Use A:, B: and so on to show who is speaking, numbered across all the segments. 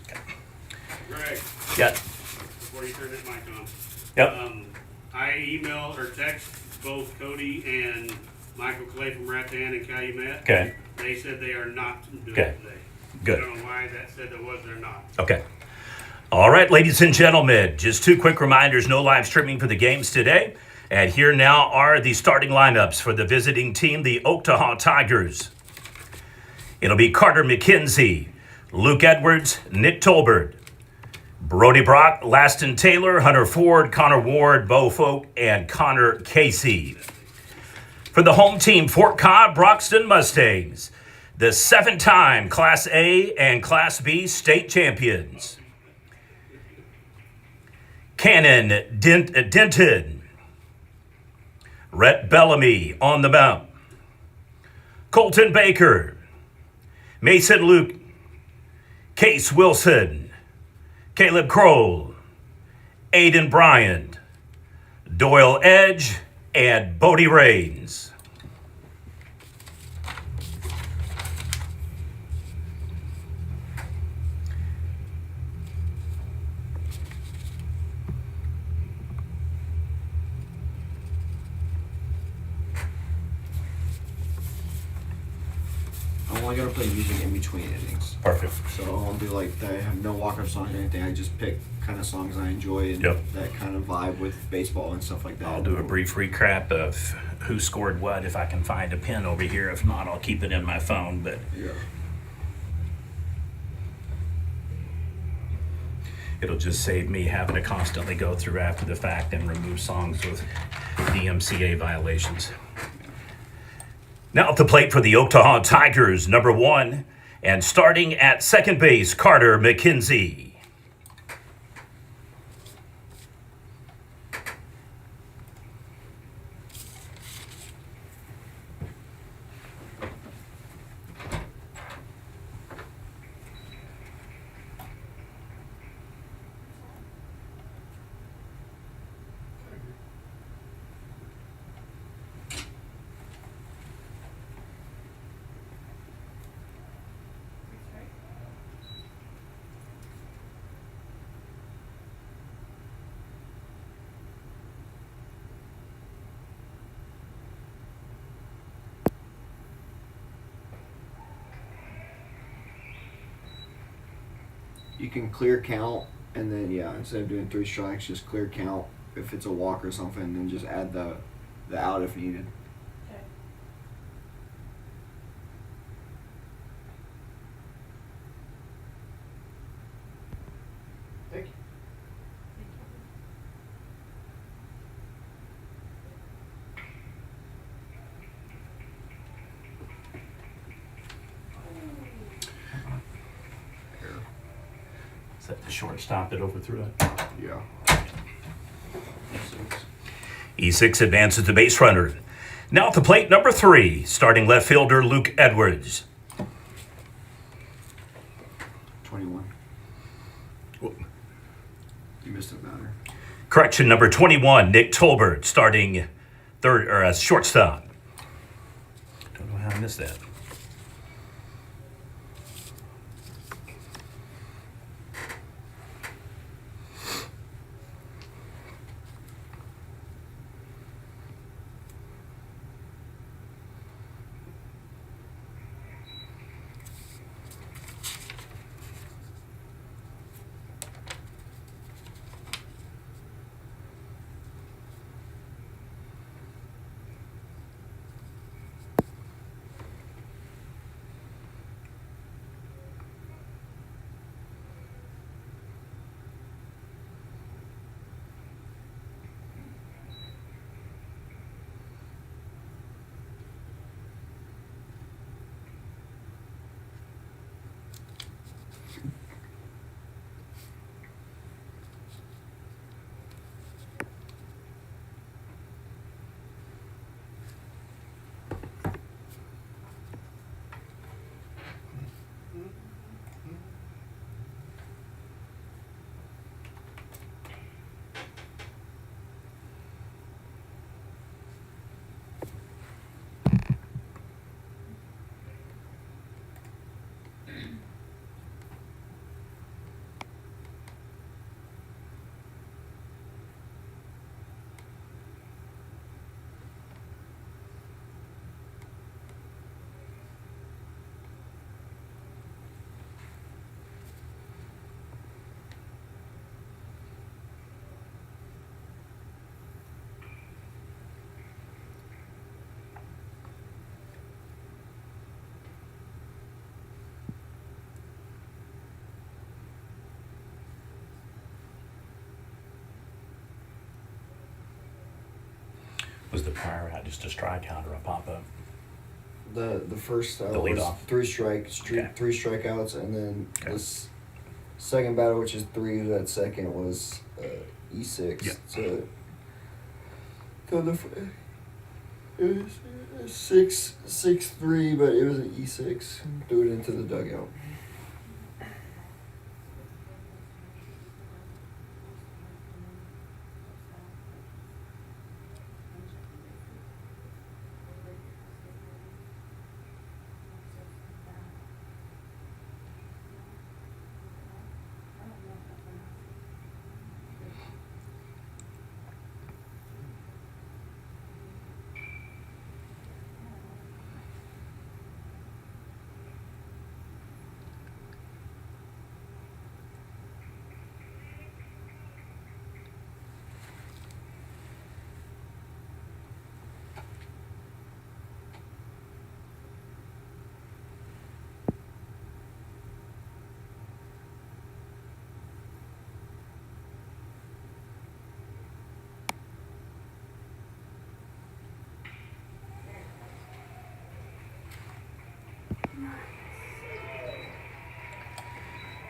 A: this.
B: Greg,
C: Yeah.
B: before you turn that mic on.
C: Yep.
B: I emailed or text both Cody and Michael Clay from Rattan and Calumet.
C: Okay.
B: They said they are not doing
C: Okay.
B: it today.
C: Good.
B: I don't know why that said there was, they're not.
C: Okay. All right, ladies and gentlemen, just two quick reminders. No live streaming for the games today. And here now are the starting lineups for the visiting team, the Oktaha Tigers. It'll be Carter McKenzie, Luke Edwards, Nick Tolbert, Brody Brock, Laston Taylor, Hunter Ford, Connor Ward, Bo Folk, and Connor Casey. For the home team, Fort Cobb, Broxton Mustangs, the 7-time Class A and Class B state champions. Cannon Denton, Rhett Bellamy on the mound, Colton Baker, Mason Luke, Case Wilson, Caleb Kroll, Aiden Bryant, Doyle Edge, and Bodie Rains.
A: I'm only gonna play music in between innings.
C: Perfect.
A: So I'll do like, I have no walk-up songs or anything. I just pick kind of songs I enjoy and
C: Yep.
A: that kind of vibe with baseball and stuff like that.
C: I'll do a brief recap of who scored what if I can find a pen over here. If not, I'll keep it in my phone. But
A: Yeah.
C: it'll just save me having to constantly go through after the fact and remove songs with DMCA violations. Now at the plate for the Oktaha Tigers, number 1, and starting at second base, Carter McKenzie.
A: You can clear count, and then instead of doing 3 strikes, just clear count. If it's a walk or something, then just add the out if needed.
D: Okay.
A: Thank you.
C: Is that the shortstop that overthrew it?
A: Yeah.
C: E6 advances the base runner. Now at the plate, number 3, starting left fielder Luke Edwards.
A: 21. You missed a batter.
C: Correction, number 21, Nick Tolbert, starting third or shortstop. Don't know how I missed that. Was the prior out just a strikeout or a pop-up?
A: The first
C: The
A: was
C: leadoff.
A: three strikeouts, and then
C: Okay.
A: this second batter, which is 3, that second was E6.
C: Yeah.
A: So it was 6-3, but it was an E6. Threw it into the dugout.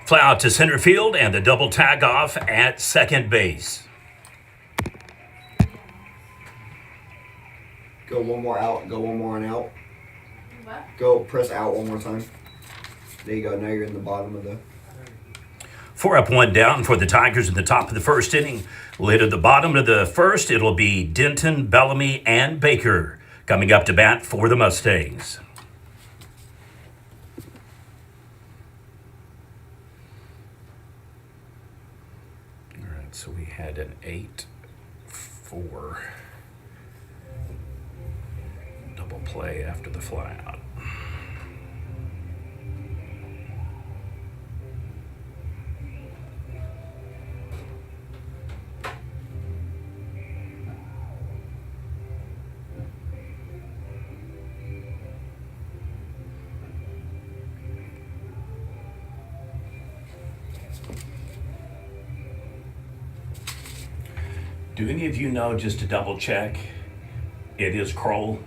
C: Fly out to center field and the double tag off at second base.
A: Go one more out. Go one more and out.
D: What?
A: Go press out one more time. There you go. Now you're in the bottom of the.
C: 4 up, 1 down for the Tigers in the top of the first inning. Later at the bottom of the first, it'll be Denton, Bellamy, and Baker coming up to bat for the Mustangs. All right, so we had an 8-4 double play after the flyout. Do any of you know, just to double check, it is Kroll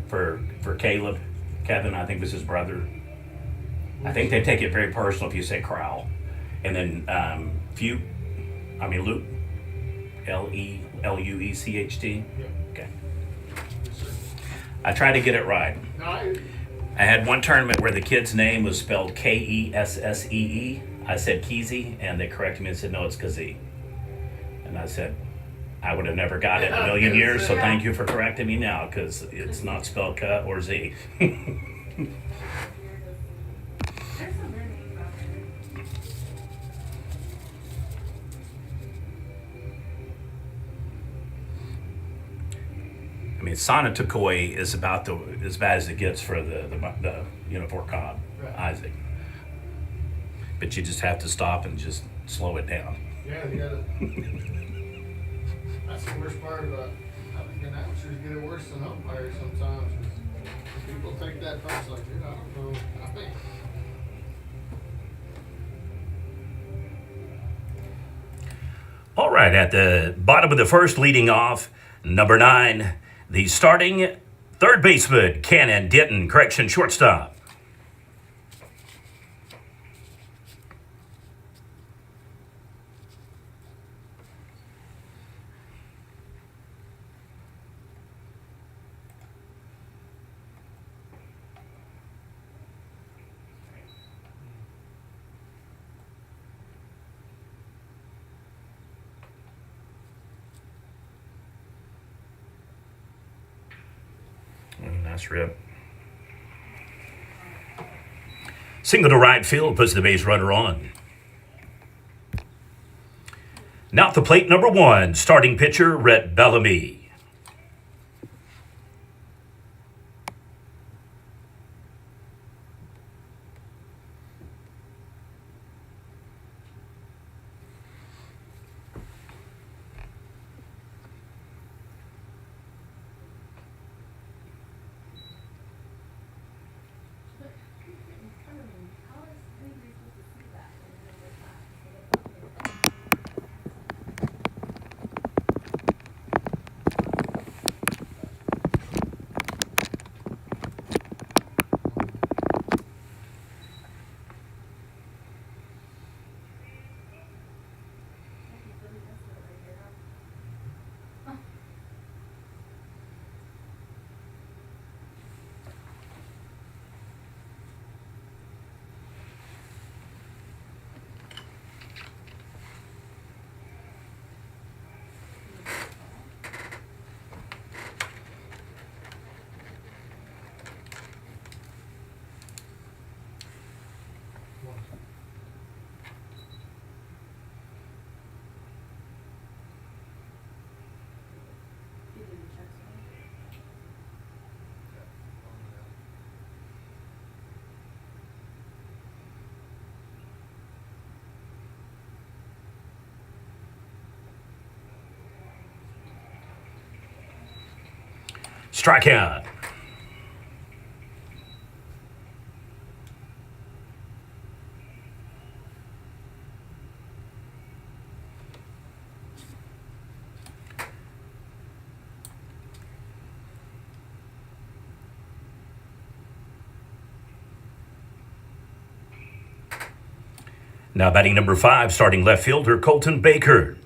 C: for Caleb? Kevin, I think was his brother. I think they take it very personal if you say Crowell. And then Luke, Luecht. Okay. I tried to get it right. I had one tournament where the kid's name was spelled Kessee. I said Keezy, and they corrected me and said, no, it's Kazee. And I said, I would have never got it in a million years, so thank you for correcting me now, because it's not spelled K or Z.
D: There's some weird names out there.
C: I mean, Sonatokoi is about as bad as it gets for the for Cobb,
E: Right.
C: Isaac. But you just have to stop and just slow it down.
E: Yeah, you gotta. That's the worst part about. I think announcers get it worse than umpires sometimes. 'Cause people take that first, like, dude, I don't know. I think.
C: All right, at the bottom of the first, leading off, number 9, the starting third baseman, Cannon Denton, correction, shortstop. Nice rip. Single to right field, puts the base runner on. Now at the plate, number 1, starting pitcher, Rhett Bellamy.
D: How is anybody supposed to see that? You did the checks, right?
C: Strikeout. Now batting number 5, starting left fielder Colton Baker.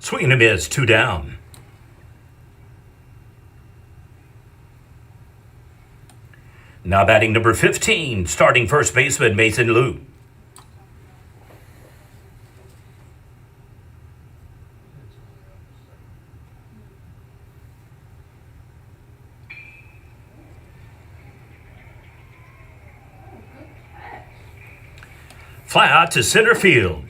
C: Swing and a miss, 2 down. Now batting number 15, starting first baseman Mason Liu. Fly out to center field.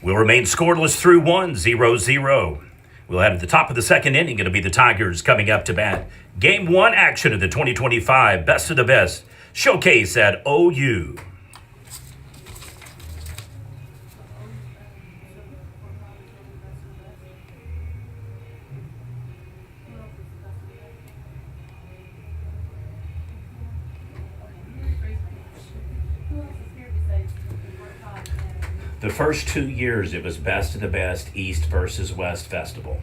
C: Will remain scoreless through 1-0-0. We'll have at the top of the second inning, it'll be the Tigers coming up to bat. Game 1 action of the 2025 Best of the Best Showcase at OU.
D: Who else is here besides Cobb and
C: The first 2 years, it was Best of the Best East versus West Festival.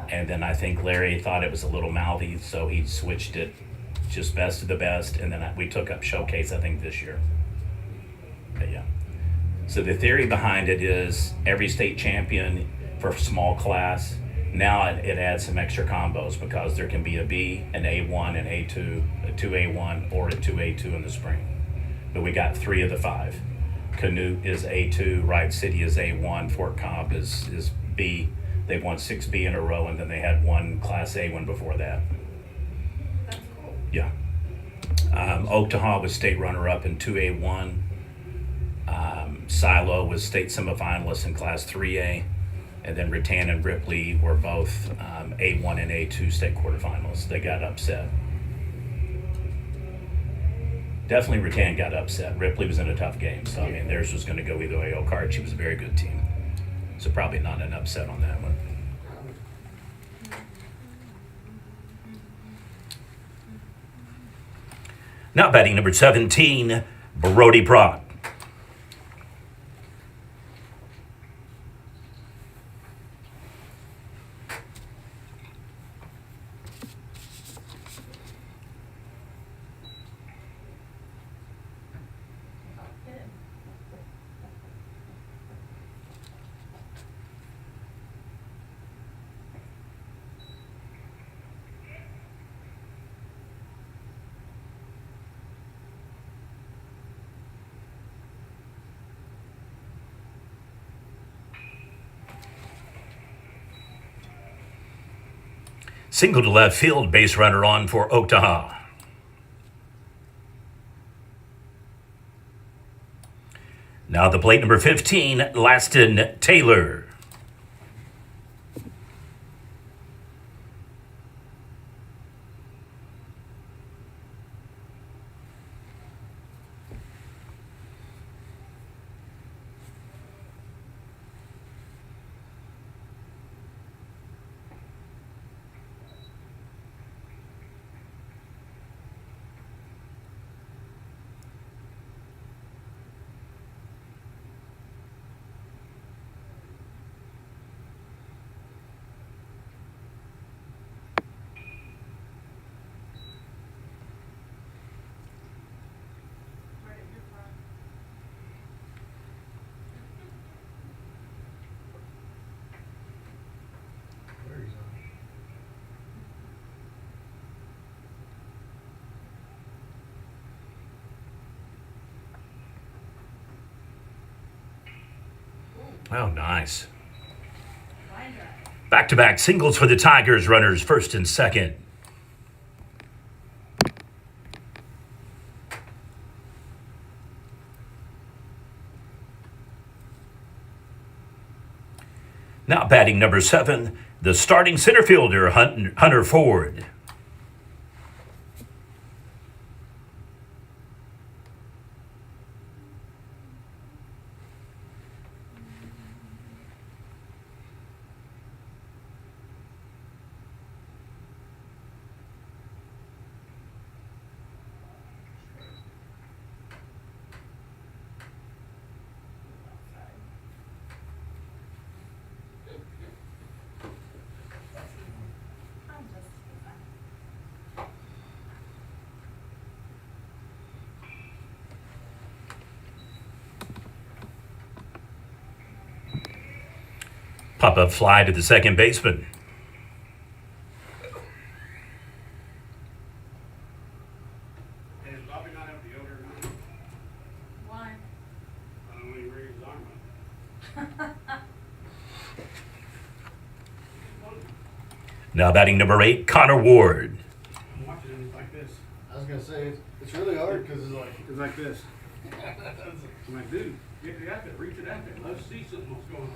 C: And then I think Larry thought it was a little mouthy, so he switched it just Best of the Best. And then we took up Showcase, I think, this year. But yeah. So the theory behind it is every state champion for small class. Now it adds some extra combos because there can be a B, an A1, an A2, a 2A1, or a 2A2 in the spring. But we got 3 of the 5. Canute is A2, Wright City is A1, Fort Cobb is B. They've won 6B in a row, and then they had one Class A one before that.
D: that's cool.
C: Yeah. Oktaha was state runner-up in 2A1. Silo was state semifinalist in Class 3A. And then Rattan and Ripley were both A1 and A2 state quarterfinalists. They got upset. Definitely Rattan got upset. Ripley was in a tough game, so I mean theirs was going to go either way. Okarchi was a very good team, so probably not an upset on that one. Now batting number 17, Brody Brock.
D: Hit him.
C: Single to left field, base runner on for Oktaha. Now the plate number 15, Laston Taylor.
D: Right at your front.
E: There he's on.
C: Oh, nice.
D: Line drive.
C: Back-to-back singles for the Tigers, runners first and second. Now batting number 7, the starting center fielder, Hunter Ford.
D: I'm just.
C: Pop-up fly to the second baseman.
B: And does Bobby not have the odor or not?
D: Why?
B: I don't know when he raised his arm up.
C: Now batting number 8, Connor Ward.
B: I'm watching him like this.
E: I was gonna say, it's really hard because it's like,
B: It's like this. I'm like, dude, get it out there, reach it out there. Let's see something what's going on.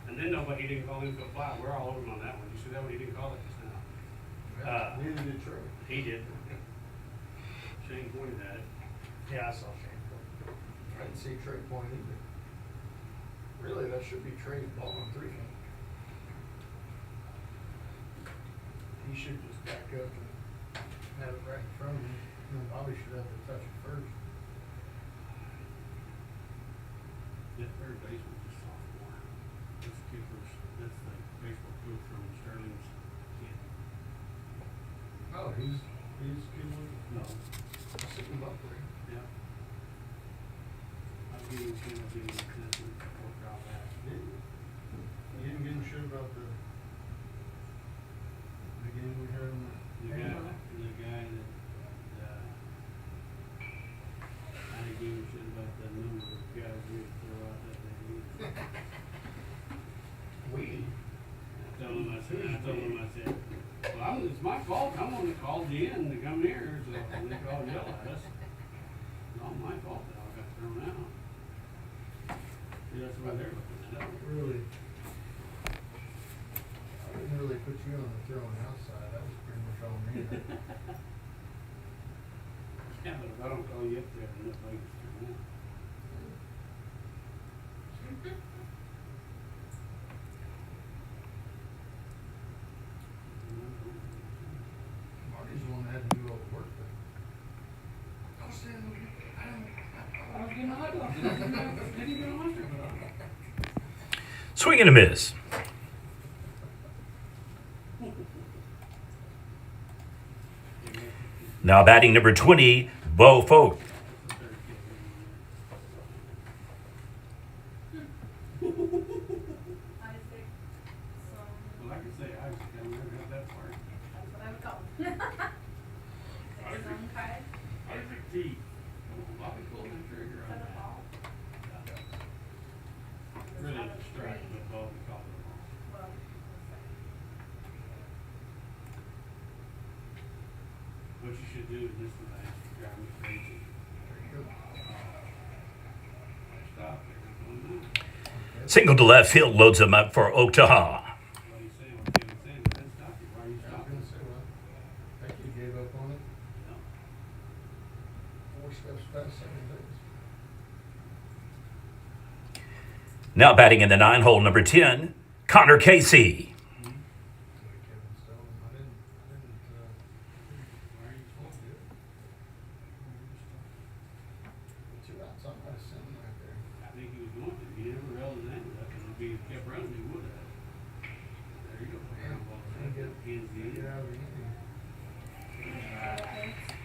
B: And then nobody, he didn't call him for a fly. We're all over him on that one. You see that one? He didn't call it just now.
E: neither did Troy.
B: He did. Shane pointed at it.
E: Yeah, I saw Shane. I didn't see Trey point either. Really, that should be Trey's ball on 3 count. He should just back up and have it right in front of him. And then Bobby should have to touch it first.
B: That third baseman was sophomore. That's the kid from, that's the baseball coach from Sterling's kid.
E: Oh, he's good with it.
B: No.
E: I see him up there.
B: Yeah. I'll give him a chance to work out that.
E: You didn't give him shit about the game we had on
B: The guy that, I didn't give a shit about the number of guys we throw out that day either. I told him, I said, well, it's my fault. I'm the one that called you in to come here, so when they called yell at us. It's all my fault that I got thrown out. See, that's why they're looking at it.
E: Really? I didn't really put you on the throwing house side. That was pretty much all me.
B: Yeah, but if I don't call you up there, then nobody gets thrown out.
E: Marty's the one that had to do all the work, but. I was saying,
B: I was getting a hot dog. Didn't even want to, but
C: Swing and a miss. Now batting number 20, Bo Folk.
D: Isaac. So,
B: well, I could say Isaac, I never got that far.
D: that's what I would call him. Some kind.
B: Isaac T. Bobby pulled the trigger
D: Is
B: on
D: that a
B: that.
D: ball?
B: Really
D: Not
B: a
D: a
B: strike,
D: tree.
B: but Bobby called it a ball.
D: Well,
B: What you should do is this one, drive me crazy.
E: there you go.
B: stop there.
C: Single to left field loads him up for Oktaha.
B: What are you saying? What Kevin saying? Let's stop it. Why are you
E: I was
B: stopping?
E: gonna say, well, I think you gave up on it.
B: No.
E: 4 steps past second base.
C: Now batting in the 9-hole, number 10, Connor Casey.
E: Kevin Stone, I didn't,
B: Why are you supposed to do it?
E: 2 outs, I'm gonna send him right there.
B: I think he was going to. He never held his hand up, and if he kept running, he would have. There you go.
E: Get out of the inning.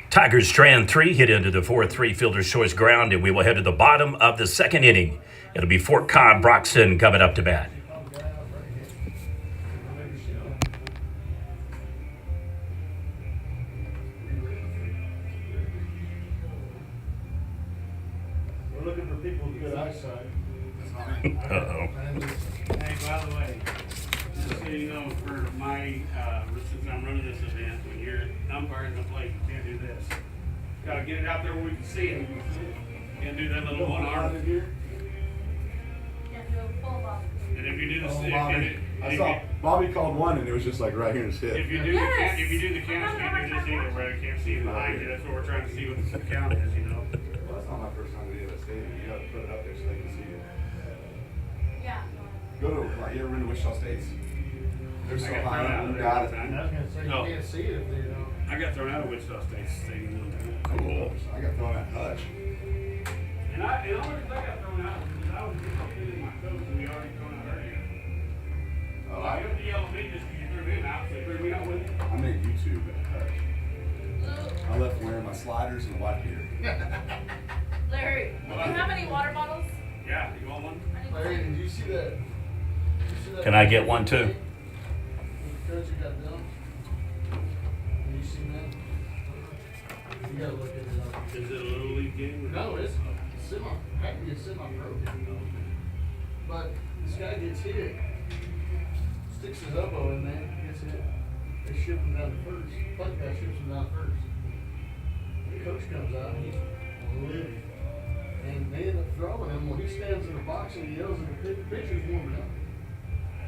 C: Tigers strand 3 hit into the 4-3 fielder's choice ground, and we will head to the bottom of the second inning. It'll be Fort Cobb Broxton coming up to bat.
E: Probably got out right here. Maybe she don't. We're looking for people with good eyesight.
C: Uh-oh.
B: Hey, by the way, just so you know, for my, since I'm running this event, when you're umpiring the plate, you can't do this. Gotta get it out there where we can see it. Can't do that little one arm.
D: Can't do a full ball.
B: And if you do this,
F: Oh,
B: if
F: Bobby.
B: you,
F: I
B: if
F: saw
B: you,
F: Bobby called one and it was just like right here in his hip.
B: if you do
D: Yes.
B: if you do the count, you can't do this either, where you can't see it behind you. That's what we're trying to see what the count is, you know.
F: Well, that's not my first time to be at a stadium. You gotta put it up there so they can see it.
D: Yeah.
F: Go to, like, you ever been to Wichita States? They're so
B: I got
F: high
B: thrown
F: up,
B: out
F: you
B: of there
F: got
B: one
F: it.
B: time.
E: I was gonna say, you
B: No.
E: can't see it if they don't.
B: I got thrown out of Wichita State Stadium one time.
F: Cool. I got thrown at Hutch.
B: And the only reason I got thrown out was because I was disappointed in my coach and we already thrown out earlier.
F: Oh,
B: You have to yell at me just because you threw him out, so you threw me out with you.
F: I made YouTube at Hutch. I left wearing my sliders and a white beard.
D: Larry, do you have any water bottles?
B: Yeah, you want one?
D: I need
E: Larry,
D: some.
E: did you see that?
C: Can I get one too?
E: The coach who got dumped? Have you seen that? You gotta look at it up.
B: Is it a little league game? Or
E: No, it's semi, had to be a semi-pro. But this guy gets hit, sticks his elbow in there, gets hit. They ship him down to first. Punt guy ships him down first. The coach comes out and he's livid. And they end up throwing him. When he stands in the box and he yells at the pitcher's warming up.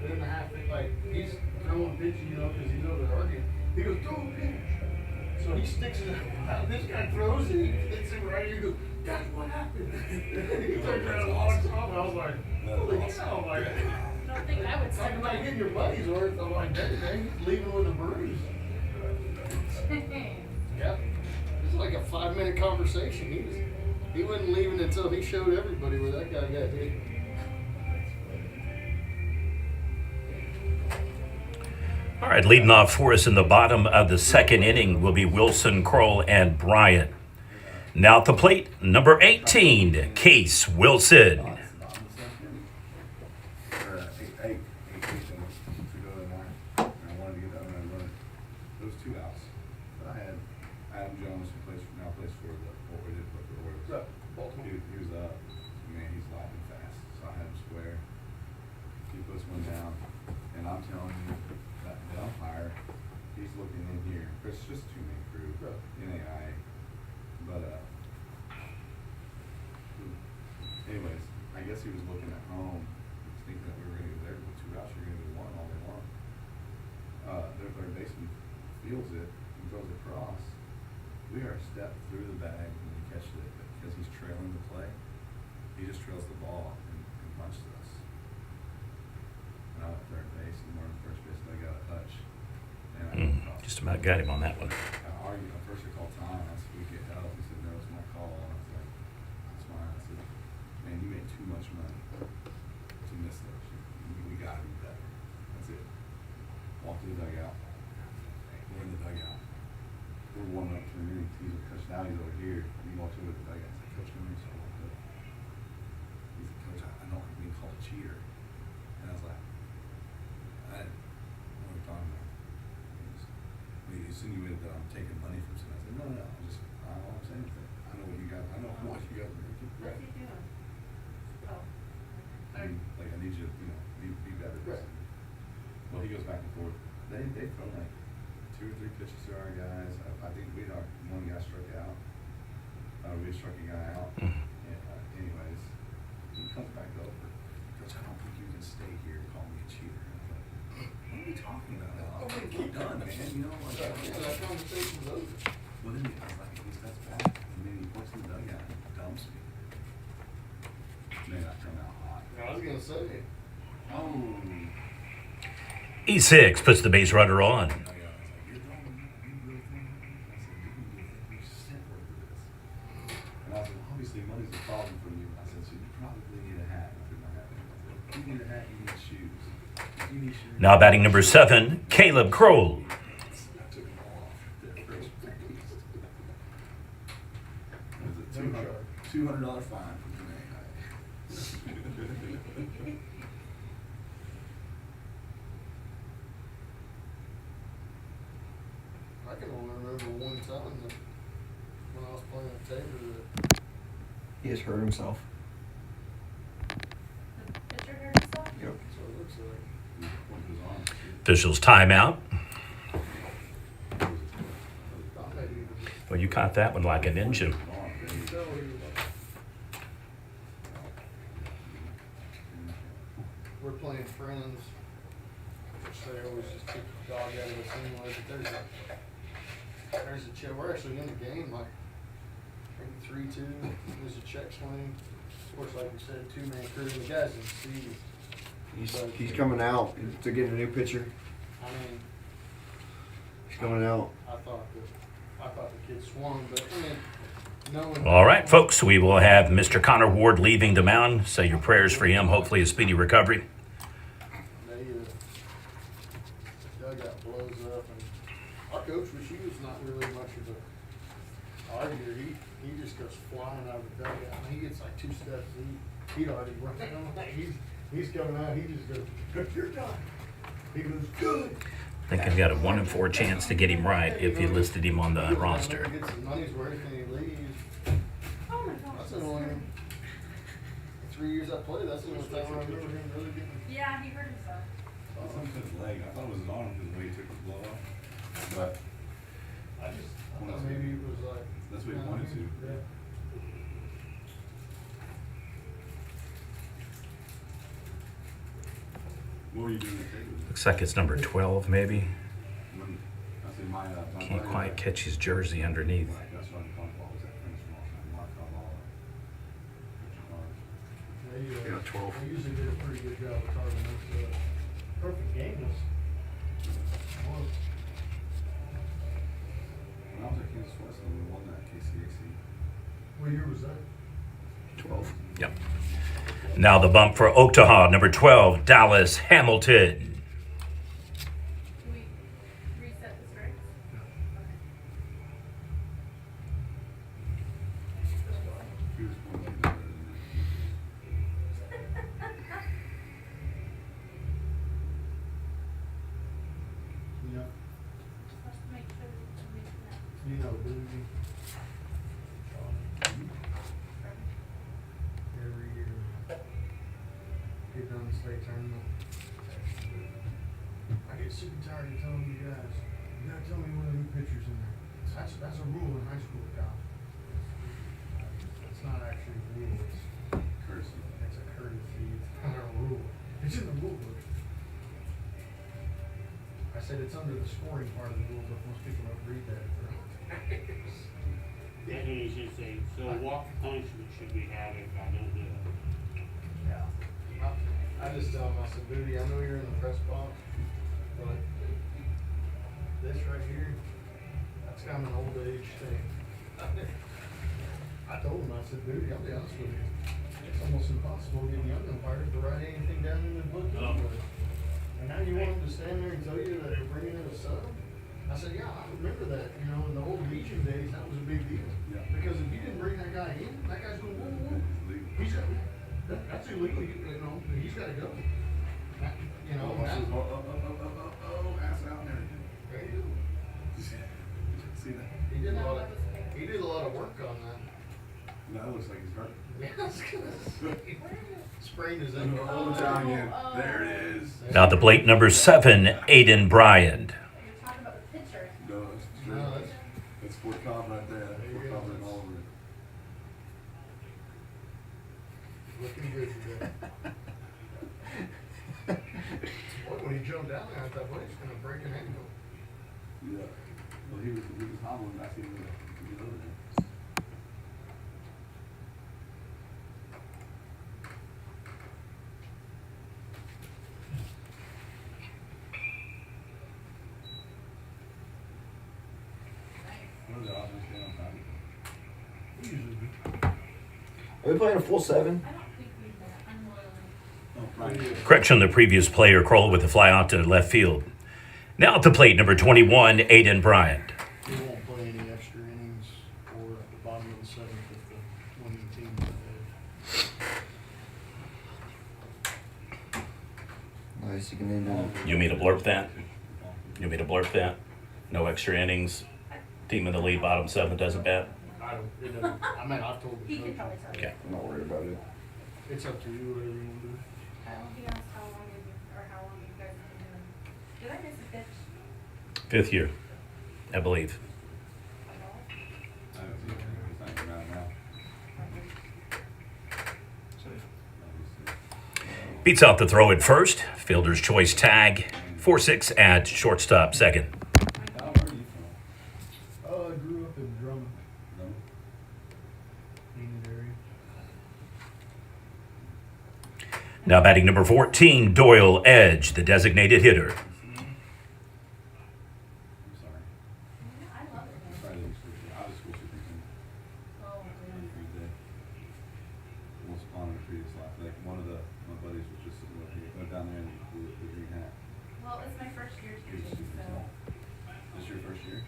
E: Then the half, like, he's throwing pitches, you know, because he's over there arguing. He goes, throw a pitch. So he sticks it out. This guy throws it. He hits him right here. He goes, that's what happened. He turned around and walks off. I was like, holy cow. I'm like,
D: I don't think I would
E: talking
D: send
E: about
D: mine.
E: getting your money's worth. I'm like, dang, he's leaving with a bruise. Yeah. This is like a 5-minute conversation. He wasn't leaving until he showed everybody where that guy got hit.
C: All right, leading off for us in the bottom of the second inning will be Wilson, Kroll, and Bryant. Now at the plate, number 18, Case Wilson.
F: Or, eight things to go in there. And I wanted to get that one and run it. Those 2 outs. But I had Adam Jones, who now plays for the, what we did for the Royals. Baltimore. He was up. Man, he's lightning fast. So I had him square. He puts one down. And I'm telling you, that the umpire, he's looking in here. It's just 2-man crew. NAI. But, anyways, I guess he was looking at home, thinking that we were gonna go there with 2 outs, you're gonna go 1 all day long. Their third baseman feels it and throws it across. We are a step through the bag when we catch it, but because he's trailing the play, he just trails the ball and punched us. And I'm at third base and we're in first base, and I got a touch. And I
C: Just about got him on that one.
F: I argued, at first I called time, I said, we get help, he said, no, it's my call, and I was like, that's fine, I said, man, you made too much money to miss those, we gotta be better, that's it. Walked to the dugout, we're in the dugout, we're warming up for the innings, he's a coach, now he's over here, and he walks over to the dugout, he's like, Coach, come here, so I walked up. He's like, Coach, I know I'm being called a cheater, and I was like, what are we talking about? He insinuated that I'm taking money from someone. I said, no, I don't say anything. I know what you guys are making.
D: What's he doing? Oh.
F: I need you to, be better.
E: Right.
F: Well, he goes back and forth. They throw like 2 or 3 pitches to our guys. I think one guy struck out. We struck a guy out. And, anyways, comes back over. Coach, I don't think you can stay here and call me a cheater. And I'm like, what are we talking about? I'm done, man. You know, like,
E: That conversation's over.
F: well, then I was like, he steps back, and then he points in the dugout and dumps me. Man, I come out hot.
E: I was gonna say.
F: Oh.
C: E6 puts the base runner on.
F: I was like, you're dumb. You really think? I said, you can get every cent worth of this. And I said, obviously, money's a problem for you. I said, so you probably need a hat. I said, my hat. I said, if you need a hat, you need shoes. If you need shoes.
C: Now batting number 7, Caleb Kroll.
F: I took them all off. They're fresh faced. It was a $200 fine for Janae.
E: I can only remember one time that when I was playing at Taylor that
A: He just hurt himself.
D: The pitcher hurt himself?
A: Yep.
E: so it looks like.
F: One of his arms.
C: Officials timeout.
E: I maybe he was
C: Well, you caught that one like a ninja.
E: you can tell he was like, we're playing friends, which they always just kick the dog out of us anyway, but there's a check, we're actually in the game, like, maybe 3-2, there's a check swing. Of course, like you said, two-man crew, and the guys in C,
A: He's coming out to get a new pitcher.
E: I mean,
A: He's coming out.
E: I thought the kid swung, but I mean, knowing.
C: All right, folks, we will have Mr. Connor Ward leaving the mound. Say your prayers for him. Hopefully a speedy recovery.
E: They, dugout blows up, and our coach, which he was not really much of a arguer, he just goes flying out of the dugout, and he gets like 2 steps, he'd already run, I'm like, he's coming out, he just goes, "Coach, you're done." He goes, "Good."
C: I think I've got a 1 in 4 chance to get him right if you listed him on the roster.
E: He gets his money's worth and he leaves.
D: Oh my gosh.
E: That's the only 3 years I played, that's the only time I remember him really getting.
D: Yeah, he hurt himself.
F: That's something his leg. I thought it was his arm because the way he took the blow off. But
E: I thought maybe it was like.
F: that's what he wanted to.
E: Yeah.
F: What were you doing at Taylor?
C: Looks like it's number 12, maybe.
F: When, I said my
C: Can't
F: buddy
C: quite
F: that-
C: catch his jersey underneath.
F: Like, that's what I called ball was that French ball. I marked on all of it.
A: Yeah, 12.
E: They usually did a pretty good job of targeting us. Perfect game was. One.
F: When I was at Kansas Wesleyan, we won that KCAC.
E: What year was that?
A: 12.
C: Yep. Now the bump for Oktaha, number 12, Dallas Hamilton.
D: Can we reset the strikes?
F: He was one of the better than
E: You know,
D: Just to make sure that we make that.
E: you know, Boogie. Every year. Get done the state tournament. I get sick and tired of telling you guys, you gotta tell me when a new pitcher's in there. That's a rule in high school, Cobb. It's not actually a rule, it's
F: Courtesy.
E: a courtesy, it's not a rule. It's in the rule book. I said it's under the scoring part of the rule, but most people don't read that.
B: That's what you should say, so what punishment should we have if I don't do it?
E: Yeah. I just tell him, I said, Booty, I know you're in the press box, but this right here, that's kind of an old age thing. I told him, I said, Booty, I'll be honest with you, it's almost impossible getting young umpires to write anything down in the book anyway. And now you want them to stand there and tell you that they're bringing in a sub? I said, yeah, I remember that, you know, in the old Legion days, that was a big deal.
F: Yeah.
E: Because if you didn't bring that guy in, that guy's going, whoa, whoa, whoa.
F: It's legal.
E: He's got, that's illegal, you know, he's gotta go. You know,
F: Oh,
E: now,
F: ass out and everything.
E: there you go.
F: See that?
E: He did a
D: No,
E: lot
D: that
E: of,
D: was fair.
E: he did a lot of work on that.
F: No, that looks like he's hurt.
E: Yeah, I was gonna say, sprained his
F: Oh,
E: ankle.
F: Italian. There it is.
C: Now the plate number 7, Aiden Bryant.
D: You're talking about the pitcher.
F: No, it's true.
E: No, that's,
F: That's Fort Cobb right there.
E: There you
F: Fort
E: go.
F: Cobb written all over it.
E: looking good today. Boy, when he jumped down there, I thought, boy, he's gonna break an ankle.
F: Yeah. Well, he was hobbling back in the other day. What is the offense doing on time?
E: Usually.
A: Are we playing a full 7?
D: I don't think we've met. I'm loyal.
F: Oh, right.
C: Correction, the previous player crawled with the fly out to left field. Now at the plate, number 21, Aiden Bryant.
E: We won't play any extra innings or at the bottom of the seventh if the winning team is ahead.
A: Nice, you can end it.
C: You want me to blurb that? You want me to blurb that? No extra innings. Team in the lead, bottom 7 doesn't bat.
E: I don't, it doesn't, I mean, I've told the
D: He can
E: coach,
D: probably tell you.
C: Okay.
A: I'm not worried about it.
E: it's up to you, whatever you wanna do.
D: He asked how long you guys have been doing. Did I miss a pitch?
C: 5th year, I believe.
D: At all?
F: I don't see it. It's not even around now.
C: Beats out the throw at first. Fielder's choice tag. 4-6 at shortstop second.
F: How are you from?
E: Oh, I grew up in Drummond,
F: No?
E: Enid area.
C: Now batting number 14, Doyle Edge, the designated hitter.
F: I'm sorry.
D: Yeah, I love it.
F: I'm sorry that you switched it. I was school superintendent.
D: Oh, man.
F: Tuesday. Once upon in a previous life, like one of my buddies was just sitting over here, down there in the green hat.
D: Well, it's my first year
F: He was
D: teaching,
F: super
D: so.
F: tall. This your first year?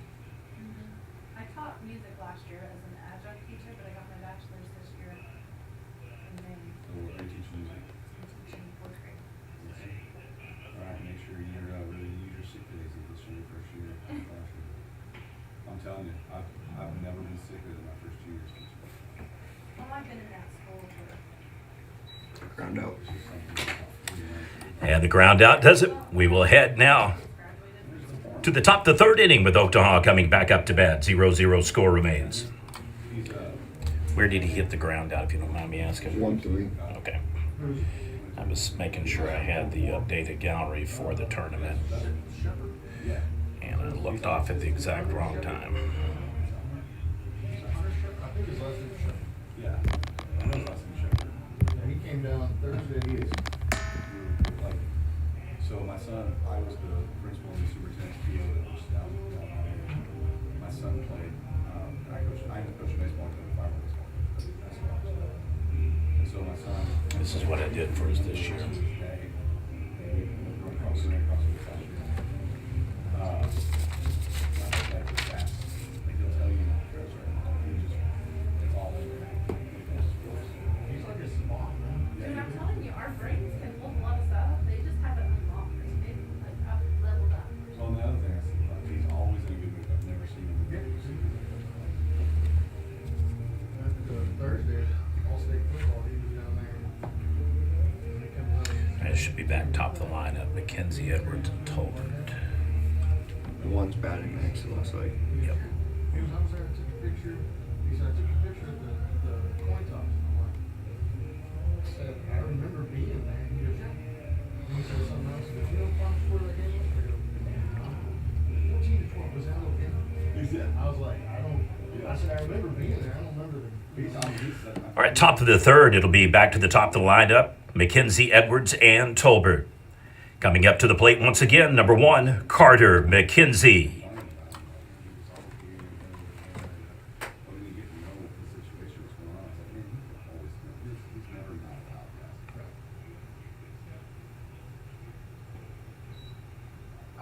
D: I taught music last year as an adjunct teacher, but I got my bachelor's this year in May.
F: So what are you teaching music?
D: I'm teaching fourth grade.
F: All right, make sure you're really use your sick days if this is your first year in the classroom. I'm telling you, I've never been sicker than my first 2 years teaching.
D: Well, I've been in that school for.
A: Ground out.
F: It's just something about
C: And the ground out does it. We will head now to the top of the 3rd inning with Oktaha coming back up to bat. 0-0 score remains.
F: he's
C: Where did he hit the ground out, if you don't mind me asking?
A: 1-3.
C: Okay. I was making sure I had the updated gallery for the tournament. And I looked off at the exact wrong time.
E: I think his last name is Shepherd.
F: yeah. I know his last name's Shepherd.
E: Yeah, he came down Thursday.
F: Like, so my son, I was the principal and the superintendent's PO that was down there. My son played, I ended up coaching baseball and then fireworks baseball. That's what I was doing. And so my son.
C: This is what I did for us this year.
E: He's like a spawn, man.
D: Dude, I'm telling you, our brains can hold a lot of stuff. They just haven't unlocked. They've like up leveled up.
F: Well, and the other thing, he's always in a good mood. I've never seen him in a good mood.
E: Thursday, all-state football, he was down there. When he comes up,
C: I should be back top of the lineup. Mackenzie, Edwards, and Tolbert.
A: The one's batting next, it looks like.
C: Yep.
E: he was up there, took a picture. He said, I took a picture of the coin toss. I'm like, I said, I remember being there. He goes, yeah. And he said something else. He goes, you know, Fox, where that game was? I go, 14-12, was that okay? I was like, I said, I remember being there. I don't remember the.
C: All right, top of the 3rd, it'll be back to the top of the lineup. Mackenzie, Edwards, and Tolbert. Coming up to the plate once again, number 1, Carter McKenzie.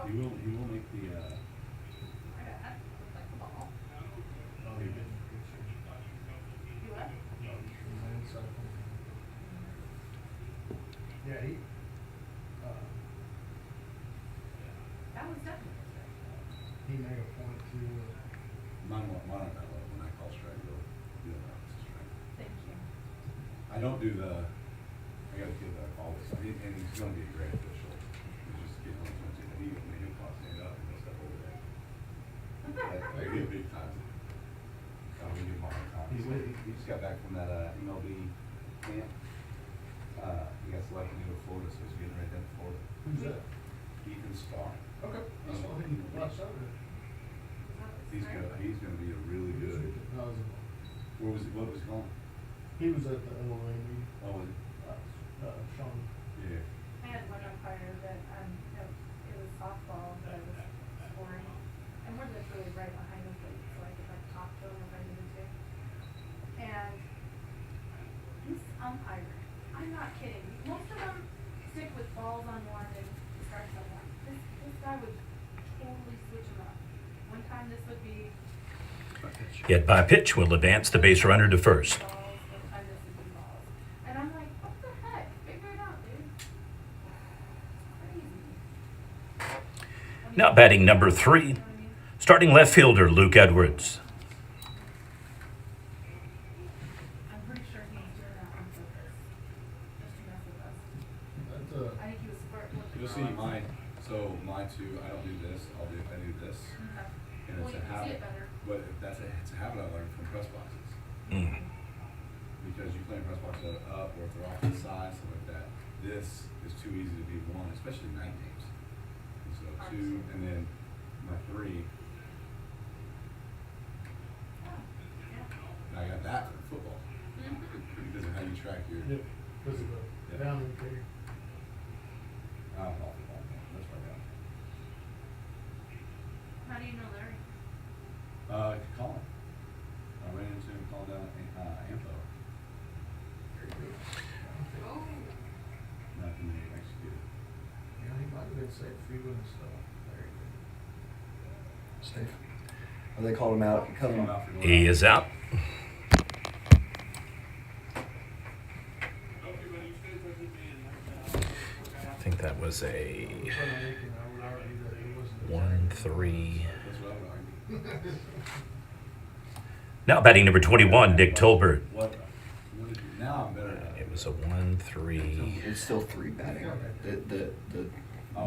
F: He will make the,
D: I got that. Looks like a ball.
E: Oh, he didn't.
D: You what?
E: Yeah, he,
D: That was definitely a strike.
E: he made a point to,
F: mine aren't that low. When I call strike, you'll feel that it's a strike.
D: Thank you.
F: I don't do the, I gotta give that call, and he's gonna be a great official. He's just getting on to the lead, and he'll toss it up, and he'll step over there. That'd be a big time. We give him all the time. He just got back from that MLB camp. he got selected to go to Florida, so he's getting ready to head to Florida.
E: Who's that?
F: Ethan Starr.
E: Okay. That's what he last Saturday.
F: He's gonna be a really good.
E: No, it was
F: What was he going?
E: he was at the LOA meeting.
F: Oh, was it?
E: Sean.
F: Yeah.
D: I had one umpire that, it was softball, but I was scoring. And we're literally right behind the plate, so I could like talk to him if I needed to. And this umpire, I'm not kidding, most of them stick with balls on one and strikes on one. This guy would totally switch them up. One time this would be
C: Hit by pitch will advance the base runner to first.
D: balls, one time this would be balls. And I'm like, what the heck? Figure it out, dude. Crazy.
C: Now batting number 3, starting left fielder Luke Edwards.
D: I'm pretty sure he was doing that on purpose, just to mess with us.
E: That's
D: I think he was flirting with the
F: You'll
D: girl.
F: see mine. So mine too. I don't do this. I do this.
D: Okay.
F: And
D: Well,
F: it's
D: you
F: a
D: can see
F: habit.
D: it better.
F: But it's a habit I learned from press boxes.
C: Mm.
F: Because you play in press boxes up or if they're off to the side, stuff like that. This is too easy to be one, especially night games. And so 2, and then my 3.
D: Oh, yeah.
F: And I got that for football because of how you track your.
E: Yep. Because of the down indicator.
F: I'm off the ball. That's right now.
D: How do you know Larry?
F: Colin. I ran into him calling down Ampo.
D: Oh.
F: Nothing they executed.
E: Yeah, he might have been safe if he wouldn't have stopped. There you
A: Safe. Oh, they called him out.
F: Called him out for going
C: He
F: out.
C: is out. I think that was a
E: go.
C: 1-3.
F: That's what I would argue.
C: Now batting number 21, Nick Tolbert.
F: Now I'm better at it.
C: It was a 1-3.
A: It's still 3 batting. The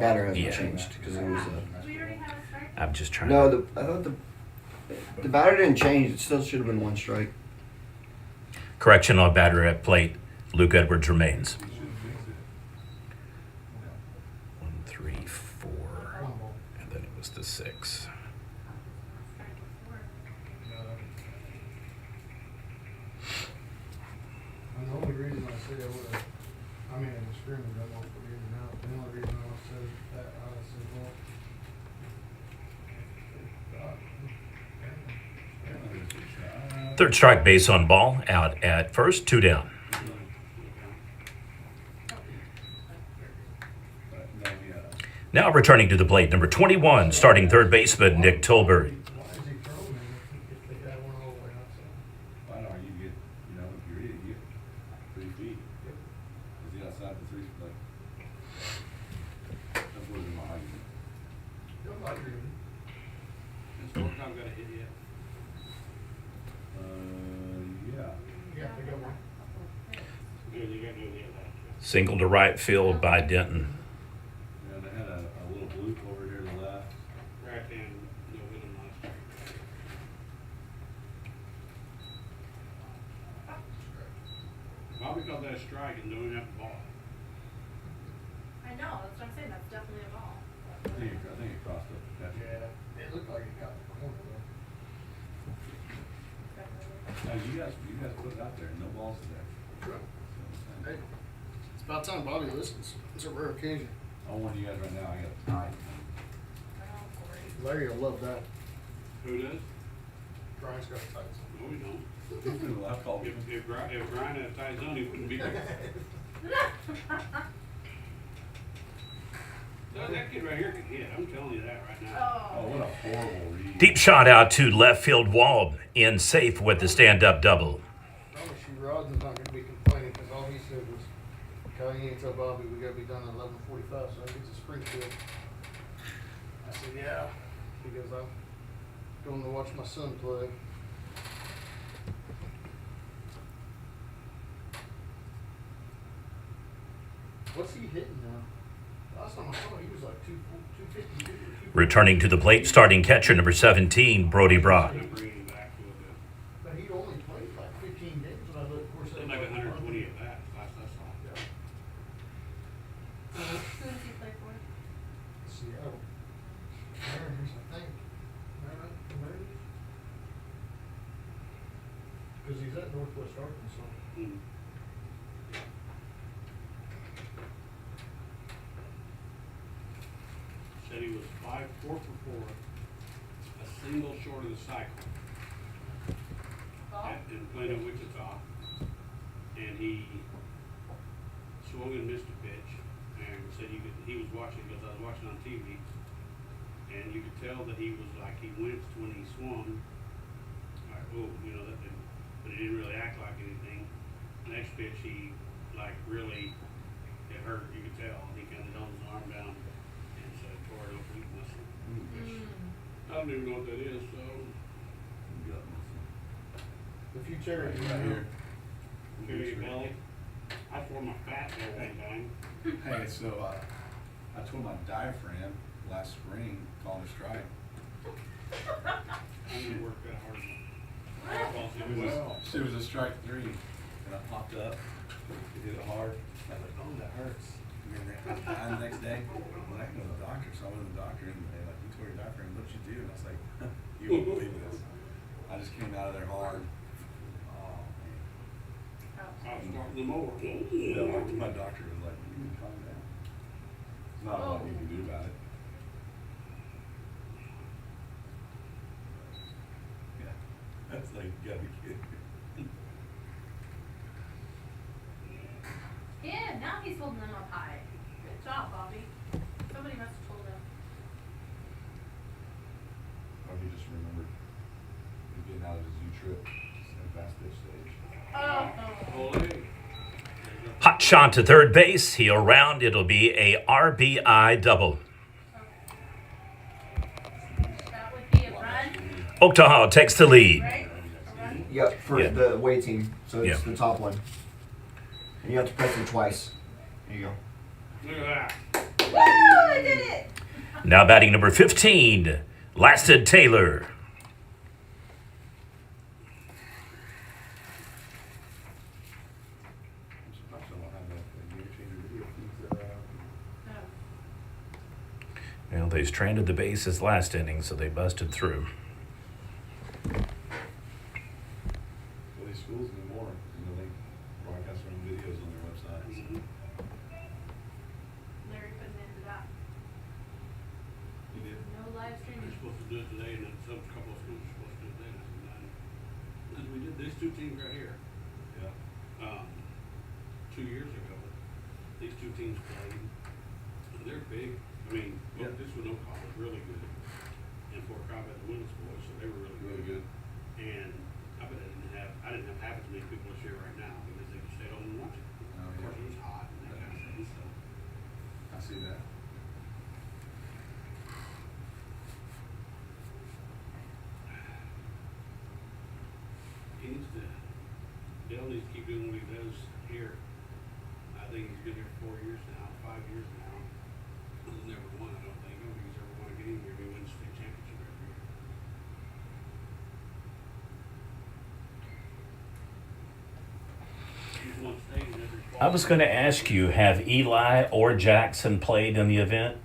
A: batter hasn't
C: Yeah.
A: changed because it was a.
D: We already have a strike.
C: I'm just trying
A: No,
C: to.
A: I thought the batter didn't change. It still should have been 1 strike.
C: Correction on batter at plate. Luke Edwards remains.
F: We should fix it.
C: 1, 3, 4. And then it was the 6.
D: Strike before.
E: And the only reason I say I would have, I mean, in the scrimmage, I won't put in and out. The only reason I said that, I said, well.
C: Third strike base on ball. Out at first. 2 down.
F: But no, yeah.
C: Now returning to the plate, number 21, starting third baseman Nick Tolbert.
E: Why is he throwing it if they got one all the way outside?
F: Why don't you get, if you read it, you get 3 feet. Is he outside the 3 feet? Like, that's what my argument.
E: Don't like it.
B: What time got a hit yet?
F: Yeah.
E: Yeah, they got one.
B: Yeah, you gotta do the other.
C: Single to right field by Denton.
F: Yeah, they had a little bloop over here to the left.
B: Right hand, no hit him last year. Bobby called that a strike and don't have the ball.
D: I know, that's what I'm saying, that's definitely a ball.
F: I think it crossed up.
E: Yeah, it looked like it got the corner though.
F: Now, you guys put it out there, no balls in there.
E: Hey, it's about time Bobby listens. It's a rare occasion.
F: I want you guys right now, I got a tie.
E: Larry will love that.
B: Who does?
E: Brian's got tights.
B: No, we don't.
F: Who's doing the left call?
B: If Brian had a tight zone, he wouldn't be there. That kid right here can hit, I'm telling you that right now.
F: Oh, what a horrible read.
C: Deep shot out to left field wall. In safe with the stand-up double.
E: Promise you, Rod's not gonna be complaining, cause all he said was, Kyle, you ain't tell Bobby we gotta be done at 11:45, so I get to Springfield. I said, yeah, because I'm going to watch my son play. What's he hitting now? Last time I saw him, he was like 252 or 250.
C: Returning to the plate, starting catcher number 17, Brody Brock.
B: I'm bringing him back to a bit.
E: But he only played like 15 games when I looked, of course.
B: Did like 120 of that, last I saw.
E: Yeah. Cause he's at Northwest Arkansas.
B: Mm. Said he was 4 for 4, a single short of the cycle in playing at Wichita, and he swung and missed a pitch, and said he was watching because I was watching on TV, and you could tell that he was like he winced when he swung. Like, oh, you know that didn't, but he didn't really act like anything. Next pitch, he like really it hurt. You could tell. He kind of held his arm down and said tore it open muscle. I don't even know what that is. So
F: Gut muscle.
E: The futurity.
F: Right here.
B: carry your belly. I tore my fat there one time.
F: Hey, so I tore my diaphragm last spring calling a strike.
B: I didn't work that hard.
F: It was a strike 3, and I popped up, it hit it hard. I was like, oh, that hurts. And then the next day, well, I can go to the doctor. So I went to the doctor, and they're like, you tore your diaphragm. What'd you do? And I was like, you won't believe this. I just came out of there hard. Oh man.
B: I was starting the mower.
F: My doctor was like, you need to calm down. There's not a lot you can do about it. Yeah. That's like, you gotta be kidding me.
D: Yeah, now he's holding them up high. Good job, Bobby. Somebody must have told him.
F: Or he just remembered getting out of his U-trip in fast pitch stage.
B: Ole.
C: Hot shot to third base. He'll round. It'll be a RBI double.
D: That would be a run,
C: Oktaha takes the lead.
D: right? A run?
A: Yep, for
C: Yeah.
A: the away team. So it's
C: Yeah.
A: the top one. And you have to press it twice. There you go.
B: Look at that.
D: Woo! I did it!
C: Now batting number 15, Lasted Taylor.
F: I'm surprised I don't have a game changer video things that
D: No.
C: Well, they stranded the bases last inning, so they busted through.
F: Well, these schools anymore, they broadcast their own videos on their websites.
D: Larry couldn't into that.
F: You did?
D: No live
B: We're
D: streaming.
B: supposed to do it today, and then some couple of schools are supposed to do it today. And I said, "No." And we did these two teams right here.
F: Yeah.
B: 2 years ago, these two teams played. And they're big. I mean,
F: Yeah.
B: this one, Cobb was really good. And Fort Cobb had the women's boys, so they were really
F: Really
B: good.
F: good.
B: And I bet I didn't have half as many people this year right now because they just stayed home and watched it.
F: Oh,
B: Of course,
F: yeah.
B: it was hot and that kind of thing. So
F: I see that.
B: he needs to. Dale needs to keep doing what he does here. I think he's been here 4 years now, 5 years now. He's never won, I don't think. I don't think he's ever won a game here. He wins the state championship every year. He's won state in every fall.
C: I was going to ask you, have Eli or Jackson played in the event?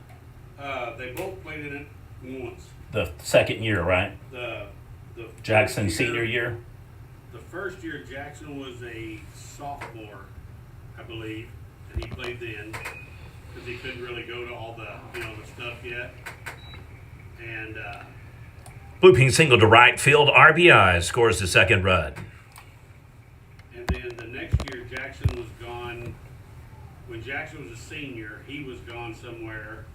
B: They both played in it once.
C: The second year, right?
B: The
C: Jackson
B: first
C: senior year?
B: The first year Jackson was a sophomore, I believe, and he played then because he couldn't really go to all the the stuff yet. And
C: Looping single to right field, RBI scores the second run.
B: and then the next year Jackson was gone. When Jackson was a senior, he was gone somewhere,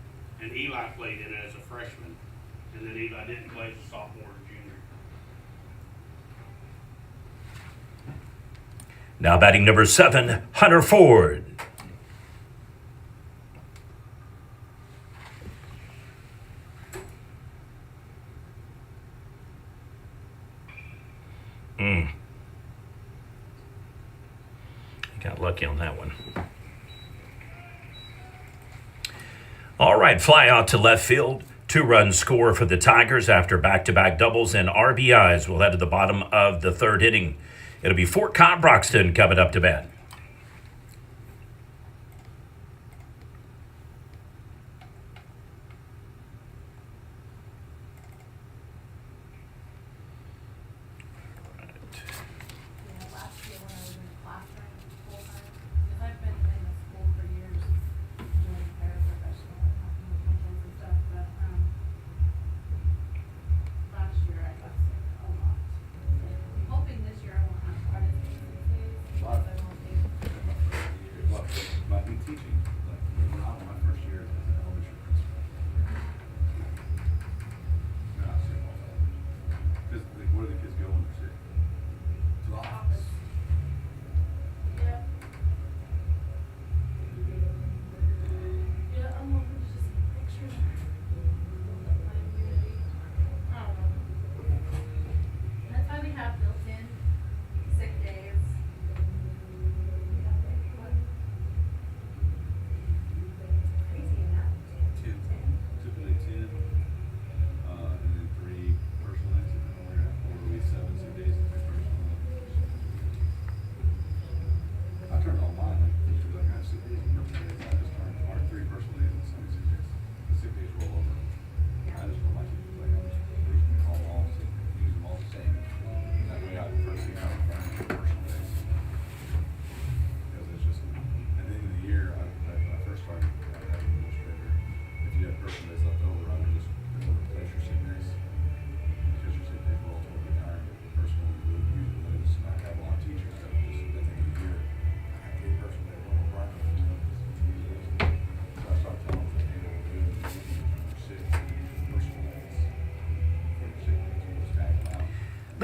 B: and Eli played in it as a freshman, and then Eli didn't play as a sophomore or junior.
C: Now batting number 7, Hunter Ford. Got lucky on that one. All right, fly out to left field. 2-run score for the Tigers after back-to-back doubles and RBIs. We'll head to the bottom of the third inning. It'll be Fort Cobb Broxton coming up to bat.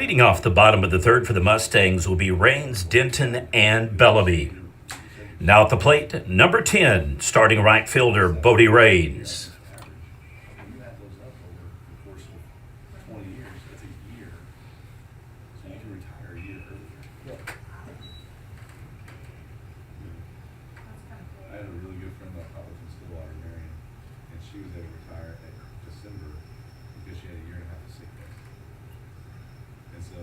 C: Leading off the bottom of the third for the Mustangs will be Rains, Denton, and Bellamy. Now at the plate, number 10, starting right fielder Bodie Rains.
F: Average. I mean, you add those up over the course of 20 years, that's a year. So you can retire a year earlier.
D: That's kind of cool.
F: I had a really good friend up in Stillwater, Marion, and she was able to retire at December because she had a year and a half of sick days. And so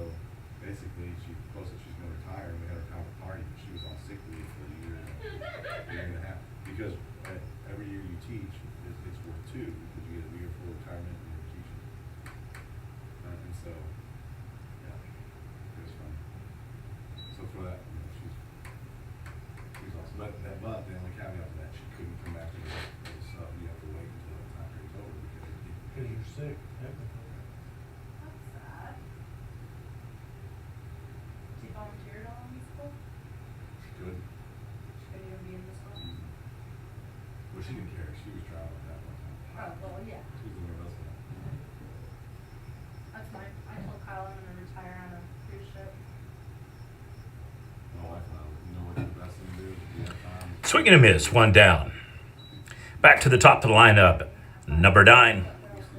F: basically she posted she's going to retire, and we had her private party, but she was on sick leave for a year and a half. Because every year you teach, it's worth 2 because you get a year full retirement and you're teaching. And so, yeah, it was fun. So for that, she's awesome. But the only caveat to that, she couldn't come back to the sub. You have to wait until the time period's over because
E: you're sick.
D: That's sad. Did you volunteer at all in school?
F: she couldn't.
D: Could you be in the school?
F: Well, she didn't care. She was traveling at that one time.
D: Oh, well, yeah.
F: She was living her best life.
D: That's fine. I told Kyle I'm gonna retire on a cruise ship.
F: My wife and I, you know what the best thing to do is if you have time.
C: Swing and a miss, one down. Back to the top of the lineup, number 9,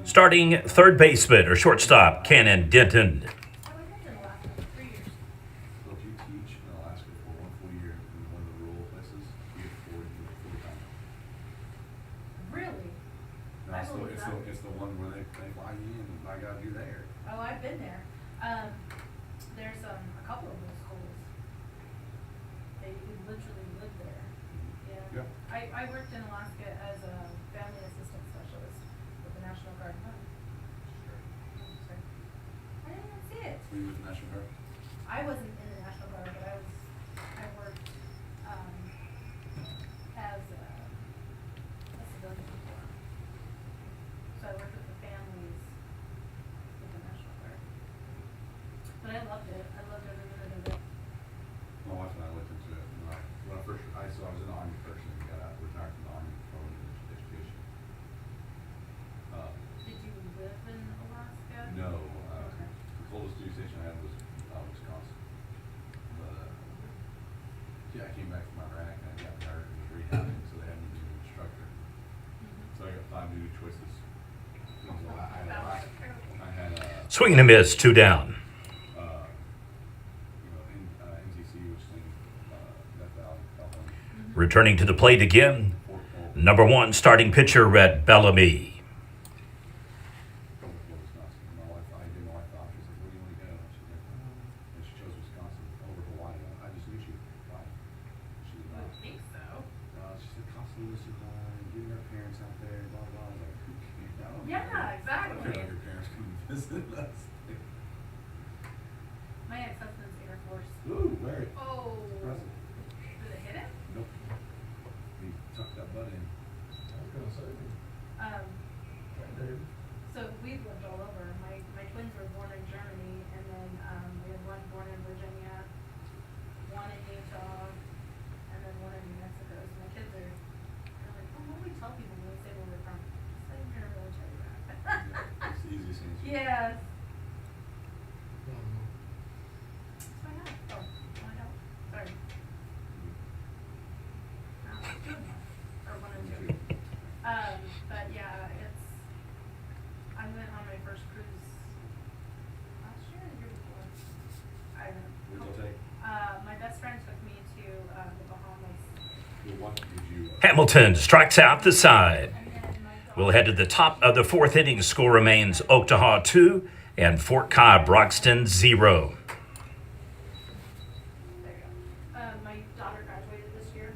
C: starting third baseman or shortstop Cannon Denton.
D: I would have to last for 3 years.
F: So if you teach in Alaska for 1 full year in one of the rural places, you get 40 time.
D: Really?
F: No,
D: I
F: it's
D: believe that.
F: it's the one where they fly you in and by God you're there.
D: Oh, I've been there. There's a couple of those schools. They literally live there. Yeah.
F: Yeah.
D: I worked in Alaska as a family assistant specialist with the National Guard. Oh, sorry. I didn't even see it.
F: Were you with the National Guard?
D: I wasn't in the National Guard, but I worked as a civilian before. So I worked with the families with the National Guard. But I loved it. I loved every minute of it.
F: My wife and I looked into it. When I first, I was in the Army first and got out, retired from the Army for education.
D: Did you live in Alaska?
F: No,
D: Okay.
F: the coldest duty station I had was Wisconsin. But yeah, I came back from Iraq and I got hurt and was rehabbing, so they had me be an instructor. So I got 5 duty choices. So I had
C: Swing and a miss, 2 down.
F: MTC, which thing, Death Valley, California.
C: Returning to the plate again, number 1, starting pitcher Rhett Bellamy.
F: My wife thought, she was like, where do you want to go? And she chose Wisconsin over Hawaii. I just knew she would pick Hawaii. She was
D: I
F: not.
D: think so.
F: She said, constantly missing home, getting our parents out there, blah, blah. I was like, who cares? I don't
D: Yeah,
F: care. I don't
D: exactly.
F: care about your parents coming to visit us.
D: My ex-husband's Air Force.
F: Ooh, very
D: Oh.
F: impressive.
D: Did it hit him?
F: Nope. He tucked that butt in.
D: So we've lived all over. My twins were born in Germany, and then we had one born in Virginia, one in Utah, and then one in New Mexico. So my kids are like, oh, what do we tell people when we say where we're from? Just say we're a military rat.
F: It's the easiest answer.
D: Yes. Why not? Oh, why not? Sorry. Or 1 and 2. But yeah, I went on my first cruise last year or the year before. I don't know.
F: What'd y'all take?
D: My best friend took me to the Bahamas.
F: Well, what did you,
C: Hamilton strikes out the side.
D: And then my
C: We'll head to the top of the 4th inning. Score remains Oktaha 2 and Fort Cobb Broxton 0.
D: There you go. My daughter graduated this year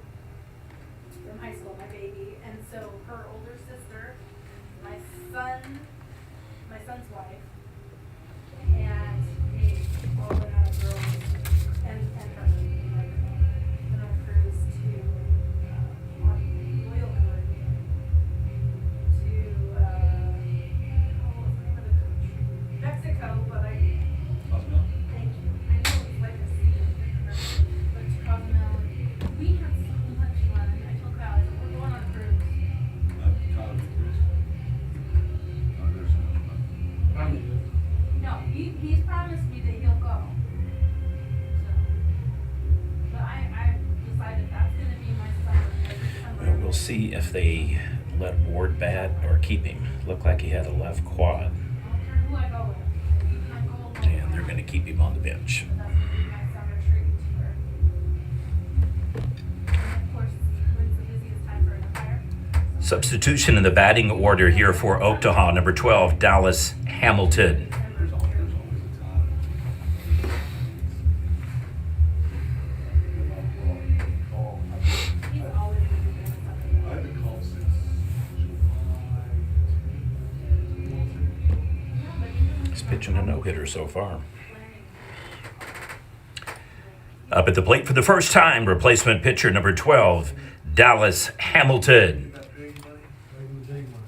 D: from high school, my baby, and so her older sister, my son's wife, and me all went on a girls and her went on a cruise to on Royal Caribbean to what was the name of the country? Mexico, but I
F: Cosmo?
D: thank
C: see if they let Ward bat or keep him. Looked like he had a left quad,
D: Who I go with? I go with
C: and they're going to keep him on the bench.
D: That's gonna be my summer treat. And of course, when's the busiest time for an umpire?
C: Substitution in the batting order here for Oktaha, number 12, Dallas Hamilton.
F: There's always a time.
D: He's always gonna be doing something.
F: I haven't called since
C: He's pitching a no-hitter so far. Up at the plate for the first time, replacement pitcher number 12, Dallas Hamilton.
E: That big money, making the big money.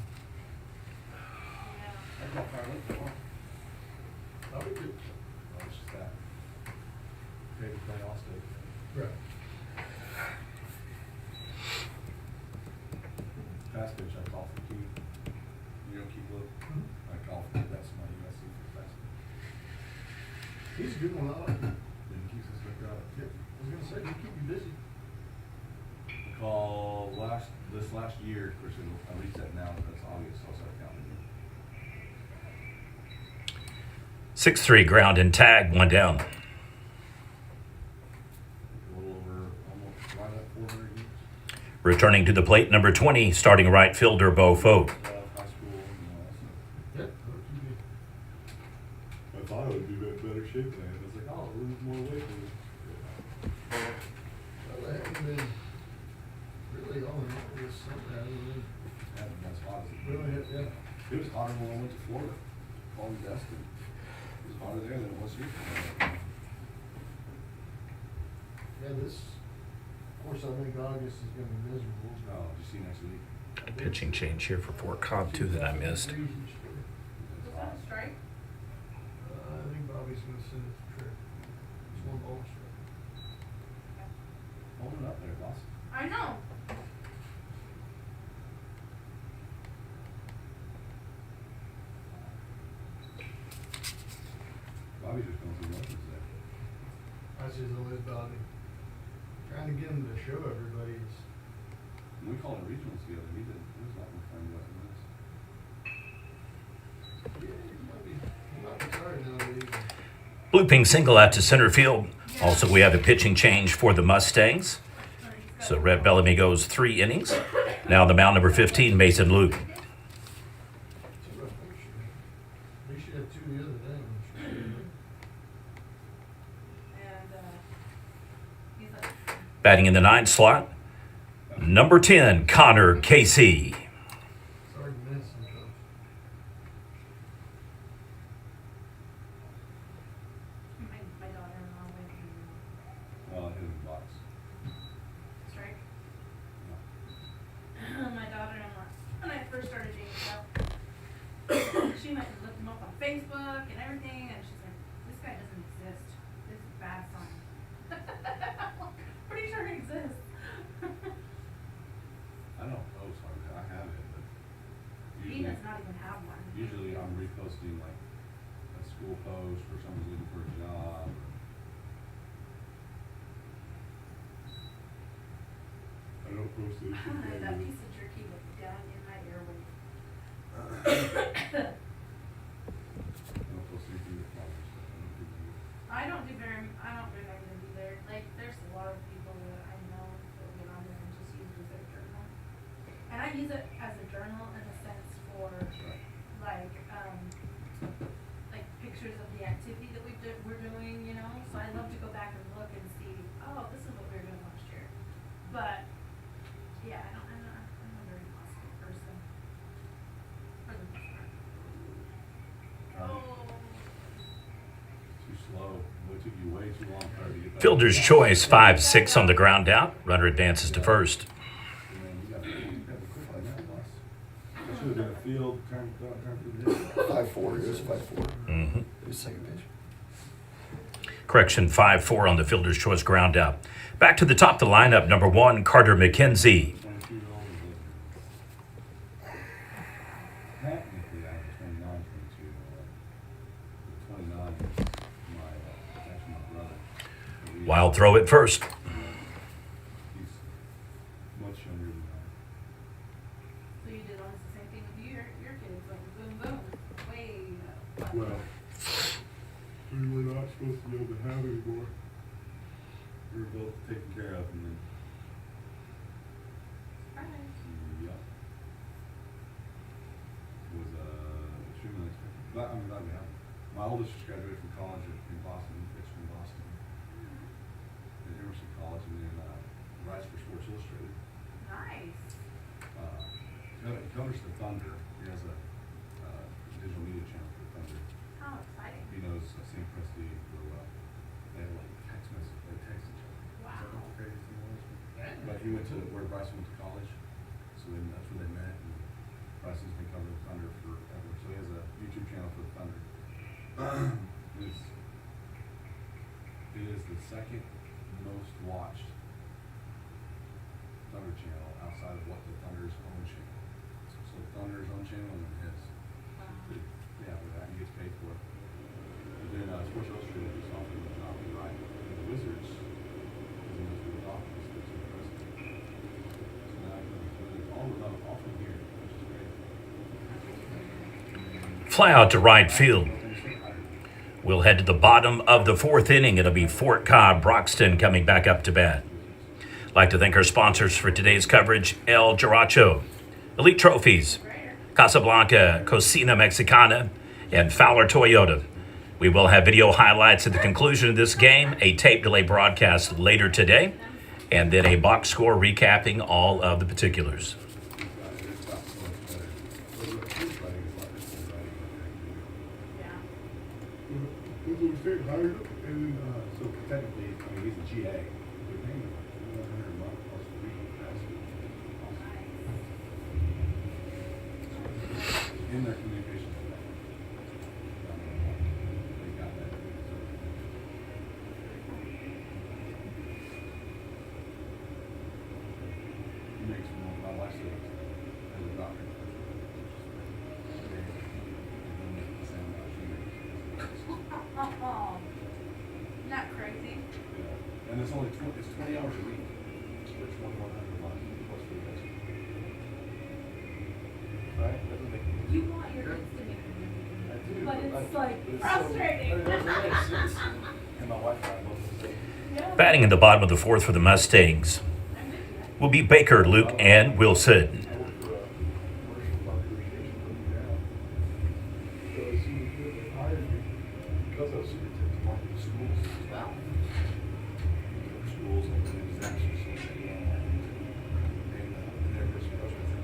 E: I would do.
F: Oh, it's just that. Pay to play all state.
E: Right.
F: Fast pitch, I call for key. You don't keep look. I call for that's my USC for fast pitch.
E: He's a good one, I like him.
F: Then he keeps us hooked up.
E: Yep, I was gonna say, he keep you busy.
F: Call this last year, of course, I reached that now, but that's August, so I'll start counting.
C: 6-3 ground and tag, one down.
F: A little over, almost right at 400 years.
C: Returning to the plate, number 20, starting right fielder Bo Fote.
F: High school, so.
E: Yep.
F: I thought I would be in better shape than I am. I was like, oh, I'll lose more weight.
E: Well, they haven't been really all in all this summer, haven't they?
F: Haven't been as hot as it
E: Really, yeah.
F: It was hotter when I went to Florida. Called Destin. It was hotter there than it was here.
E: Yeah, this, of course, I think August is gonna be miserable.
F: Oh, did you see next week?
C: Pitching change here for Cobb, too, that I missed.
D: Was that a strike?
E: I think Bobby's gonna send it to Trick. It's one ball strike.
F: Hold it up there, boss.
D: I know.
F: Bobby's just going through motions there.
E: That's his always Bobby. Trying to get him to show everybody it's.
F: When we called it regionals together, he did. It was nothing fun about this.
E: Yeah, he might be tired now that he.
C: Blooping single out to center field. Also, we have a pitching change for the Mustangs. So Rhett Bellamy goes 3 innings. Now the mound, number 15, Mason Luke.
E: It's a rough picture. We should have 2 the other day. I'm sure.
D: And, he's like,
C: Batting in the 9th slot, number 10, Connor Casey.
E: It's hard to miss sometimes.
D: my daughter-in-law went
F: Well, hit him in the box.
D: and strike.
F: No.
D: My daughter-in-law, when I first started dating Joe, she went and looked him up on Facebook and everything, and she's like, this guy doesn't exist. This is a bad sign. Pretty sure he exists.
F: I don't post on it. I have it, but
D: He
F: usually,
D: does not even have one.
F: usually I'm reposting like a school post or someone's looking for a job. I don't post anything.
D: That piece of jerky was down in my airway.
F: I don't post anything with flowers.
D: I don't do anything either. Like, there's a lot of people that I know that get on there and just use it as a journal. And I use it as a journal in a sense for, like, pictures of the activity that we're doing, you know? So I love to go back and look and see, oh, this is what we were doing last year. But, yeah, I'm a very positive person. For the most part. Oh.
F: Too slow. It took you way too long to try to get that.
C: Fielder's choice, 5-6 on the ground out. Runner advances to first.
F: Man, you gotta be quick like that, boss. I should have done a field, turn through the head.
A: 5-4. It was 5-4.
C: Mm-hmm.
A: It was second pitch.
C: Correction, 5-4 on the fielder's choice ground out. Back to the top of the lineup, number 1, Carter McKenzie.
F: 22-year-old is technically I was 29, 22. 29 is actually my brother.
C: Wild throw at first.
F: He's much younger than I am. We were both taken care of, and then
D: Surprise.
F: yep, it was extremely unexpected. But I'm glad we have it. My oldest just graduated from college in Boston, finished in Boston, at Emerson College, and then writes for Sports Illustrated.
D: Nice.
F: He covers the Thunder. He has a digital media channel for the Thunder.
D: How exciting.
F: He knows Sam Presti real well. They have like text message. They text each other.
D: Wow.
F: Is that how crazy he was? But he went to where Bryson went to college, so then that's where they met. And Bryson's been covering the Thunder forever, so he has a YouTube channel for the Thunder. It is the second most watched Thunder channel outside of what the Thunder's own channel. So Thunder's own channel and then his. Yeah, but that he gets paid for it. But then Sports Illustrated just offered him a job to write for the Wizards. Because he knows who the Dolphins is, so impressive. So now it's all remote, all from here, which is great.
C: Fly out to right field. We'll head to the bottom of the fourth inning. It'll be Fort Cobb, Broxton coming back up to bat. I'd like to thank our sponsors for today's coverage: El Giracho, Elite Trophies, Casablanca, Cocina Mexicana, and Fowler Toyota. We will have video highlights at the conclusion of this game, a tape delay broadcast later today, and then a box score recapping all of the particulars.
D: Yeah.
F: We hired him, and so technically, I mean, he's a GA. They're paying him like $1,100 a month plus the week. In their communications with that. They got that. He makes more, my wife said, as a doctor. They don't make the same amount she makes.
D: Oh, not crazy.
F: Yeah. And it's only 20 hours a week for $2,100 a month plus the rest. Right? Doesn't make any sense.
D: You want your kids to make
F: I do,
D: but it's like
F: but it's
D: frustrating.
F: So, it doesn't make sense. And my wife and I both say,
D: Yeah.
C: Batting in the bottom of the fourth for the Mustangs will be Baker, Luke, and Wilson.
F: I work for a commercial marketing station put me down. So as soon as they hired me, because I was superintendent to market the schools.
D: Well,
F: Schools and then exams and stuff. And they're just frustrated.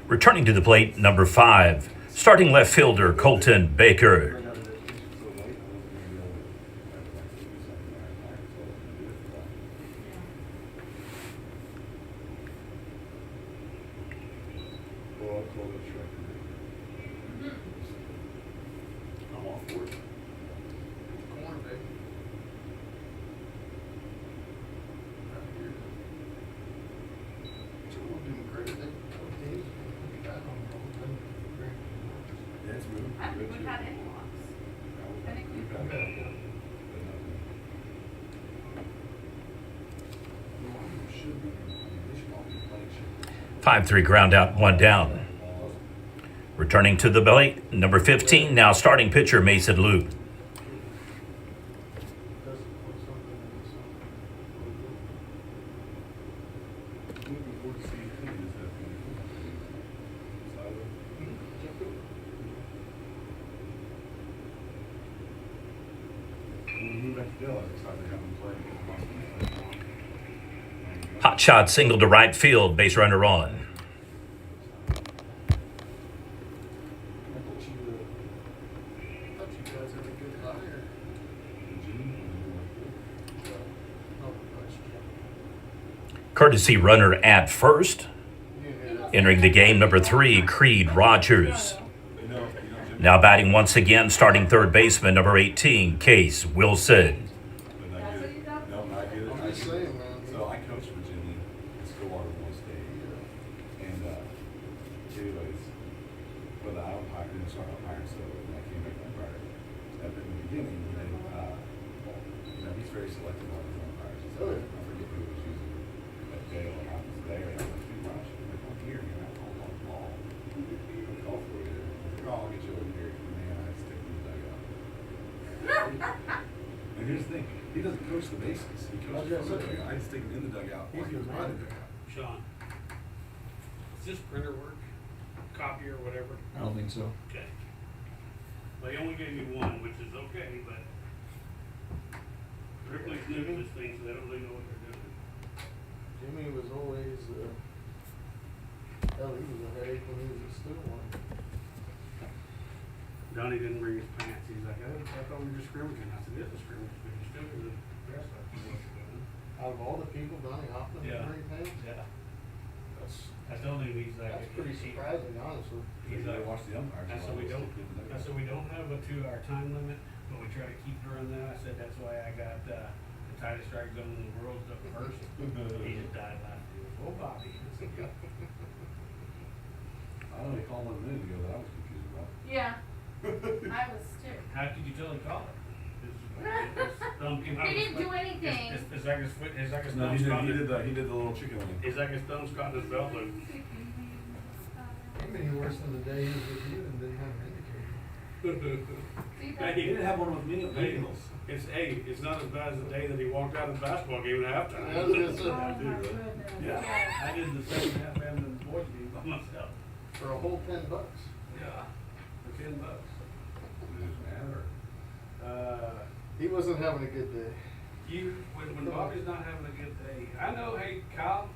C: Returning to the plate, number 5, starting left fielder Colton Baker.
F: I'm all for it.
E: Corn, baby. So we're doing great.
F: Yeah, it's moving.
D: I don't think
F: Good,
D: we've
F: too.
D: had any walks. I think
F: We've
D: we've
F: had
D: had
F: it. Should be. They should all be playing shit.
C: 5-3 ground out, 1 down. Returning to the plate, number 15, now starting pitcher Mason Luke.
F: Looking forward to seeing him this afternoon. When we move back to Dallas, I'm excited to have him play against Boston.
C: Hot shot single to right field, base runner on.
E: I thought you guys had a good hire. Oh,
C: Courtesy runner at first.
E: yeah.
C: Entering the game, number 3, Creed Rogers. Now batting once again, starting third baseman, number 18, Case Wilson.
D: That's what you got?
F: No, I get it.
E: I'm just saying, man.
F: So I coached Virginia at Stillwater Boys State. And anyways, but I didn't start umpiring, so when I came back to umpire, at the beginning, they, he's very selective on his umpires. So
E: Oh, yeah.
F: I forget who he was using at Dale, and I was there, and I was like, dude, why don't you come here, you're not calling on the ball. He doesn't coach the bases. He coaches from the dugout. I just take him in the dugout or he was by the dugout.
B: Sean, is this printer work? Copy or whatever?
A: I don't think so.
B: Okay. Well, he only gave me one, which is okay, but Ripley's new to this thing, so they don't really know what they're doing.
E: Jimmy was always, hell, he was a headache when he was at school one.
B: Donnie didn't bring his pants. He's like, oh, I thought we were just scrimmaging. I said, it's a scrimmage, but you still do the dress like you what you're doing.
E: Out of all the people, Donnie Hoffman
B: Yeah.
E: was very pants.
B: Yeah. I told him, he's like,
E: That's pretty surprising, honestly.
B: He's like,
F: watch the umpires.
B: I said, we don't have a 2-hour time limit, but we try to keep during that. I said, that's why I got, the tightest strike zone in the world up first. He just died laughing. He goes, oh, Bobby. I said, yeah.
F: I only called one a minute ago that I was confused about.
D: Yeah, I was too.
B: How could you tell he called it?
D: He didn't do anything.
B: It's like his foot, it's like his
F: No,
B: thumb's caught
F: he did the little chicken wing.
B: It's like his thumb's caught in his belt loop.
E: He made it worse than the day he was with you and didn't have an indicator.
D: See,
B: Hey,
F: He didn't have one with me at
B: Hey,
F: Bengals.
B: it's not as bad as the day that he walked out of the basketball game at halftime.
E: I was gonna say,
D: oh my goodness.
B: Yeah, I did the second half and the boys game by myself.
E: for a whole $10.
B: Yeah, for $10.
F: Did it matter?
E: He wasn't having a good day.
B: When Bobby's not having a good day, I know, hey, Cobb,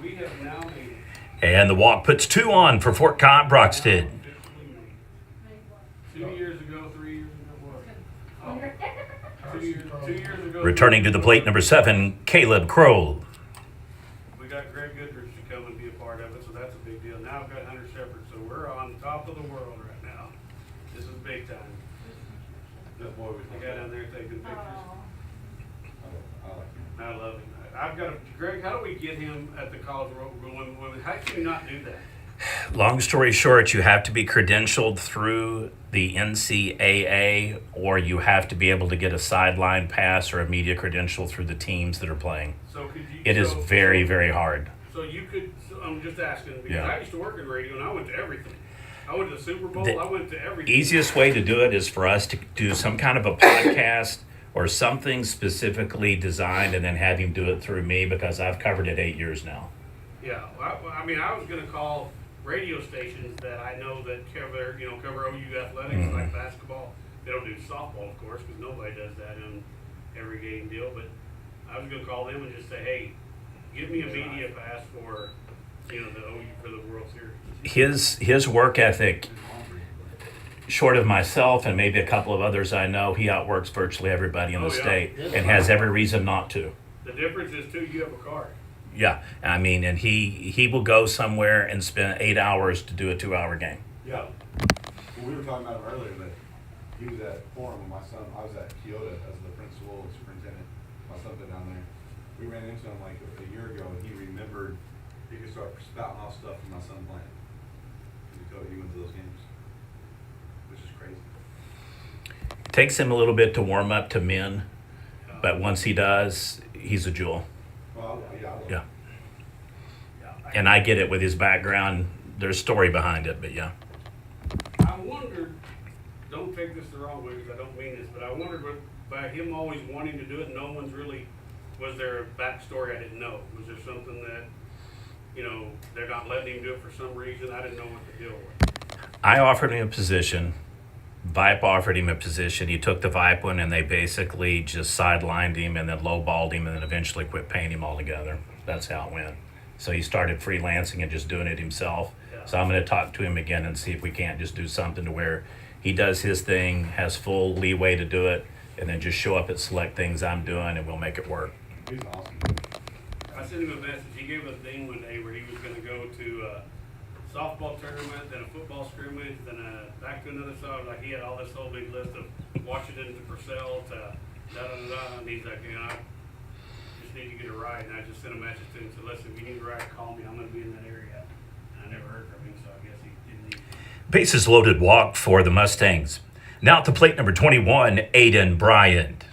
B: we have now made it.
C: And the walk puts 2 on for Fort Cobb Broxton.
B: Officially made it. 2 years ago, 3 years ago, what? Oh, 2 years ago.
C: Returning to the plate, number 7, Caleb Kroll.
B: We got Greg Goodrich to come and be a part of it, so that's a big deal. Now we've got Hunter Shepard, so we're on top of the world right now. This is big time.
F: That boy was.
B: The guy down there taking pictures.
F: I like him.
B: I love him. I've got Greg, how do we get him at the College World Women? How can you not do that?
C: Long story short, you have to be credentialed through the NCAA, or you have to be able to get a sideline pass or a media credential through the teams that are playing.
B: So could you?
C: It is very, very hard.
B: So you could. So I'm just asking because
C: Yeah.
B: I used to work in radio and I went to everything. I went to the Super Bowl.
C: The
B: I went to everything.
C: Easiest way to do it is for us to do some kind of a podcast or something specifically designed and then have him do it through me, because I've covered it 8 years now.
B: Yeah, I mean, I was going to call radio stations that I know that cover OU athletics, like basketball. They don't do softball, of course, because nobody does that in every game deal. But I was going to call them and just say, hey, give me a media pass for, the OU for the World Series.
C: His work ethic, short of myself and maybe a couple of others I know, he outworks virtually everybody in the
B: Oh, yeah.
C: state and has every reason not to.
B: The difference is, too, you have a car.
C: Yeah, I mean, and he will go somewhere and spend 8 hours to do a 2-hour game.
F: Yeah. Well, we were talking about him earlier that he was at Forum when my son, I was at Kyoto as the principal and superintendent. My son been down there. We ran into him like a year ago and he remembered he could start spouting off stuff from my son playing. He went to those games, which is crazy.
C: It takes him a little bit to warm up to men, but once he does, he's a jewel.
F: Well, yeah.
C: Yeah. And I get it with his background. There's story behind it, but yeah.
B: I wondered, don't take this the wrong way because I don't mean this, but I wondered by him always wanting to do it, no one's really, was there a backstory I didn't know? Was there something that, they're not letting him do it for some reason? I didn't know what the deal was.
C: I offered him a position. Vipe offered him a position. He took the Vipe one, and they basically just sidelined him and then lowballed him and then eventually quit paying him altogether. That's how it went. So he started freelancing and just doing it himself.
B: Yeah.
C: So I'm going to talk to him again and see if we can't just do something to where he does his thing, has full leeway to do it, and then just show up at select things I'm doing, and we'll make it work.
F: He's an awesome dude.
B: I sent him a message. He gave us a thing one day where he was going to go to a softball tournament, then a football scrimmage, then back to another side. Like he had all this whole big list of Washington to Purcell to da-da-da-da. And he's like, I just need to get a ride. And I just sent a message to him and said, listen, if you need a ride, call me. I'm going to be in that area. And I never heard from him, so I guess he didn't need to.
C: Bases loaded walk for the Mustangs. Now to plate number 21, Aiden Bryant.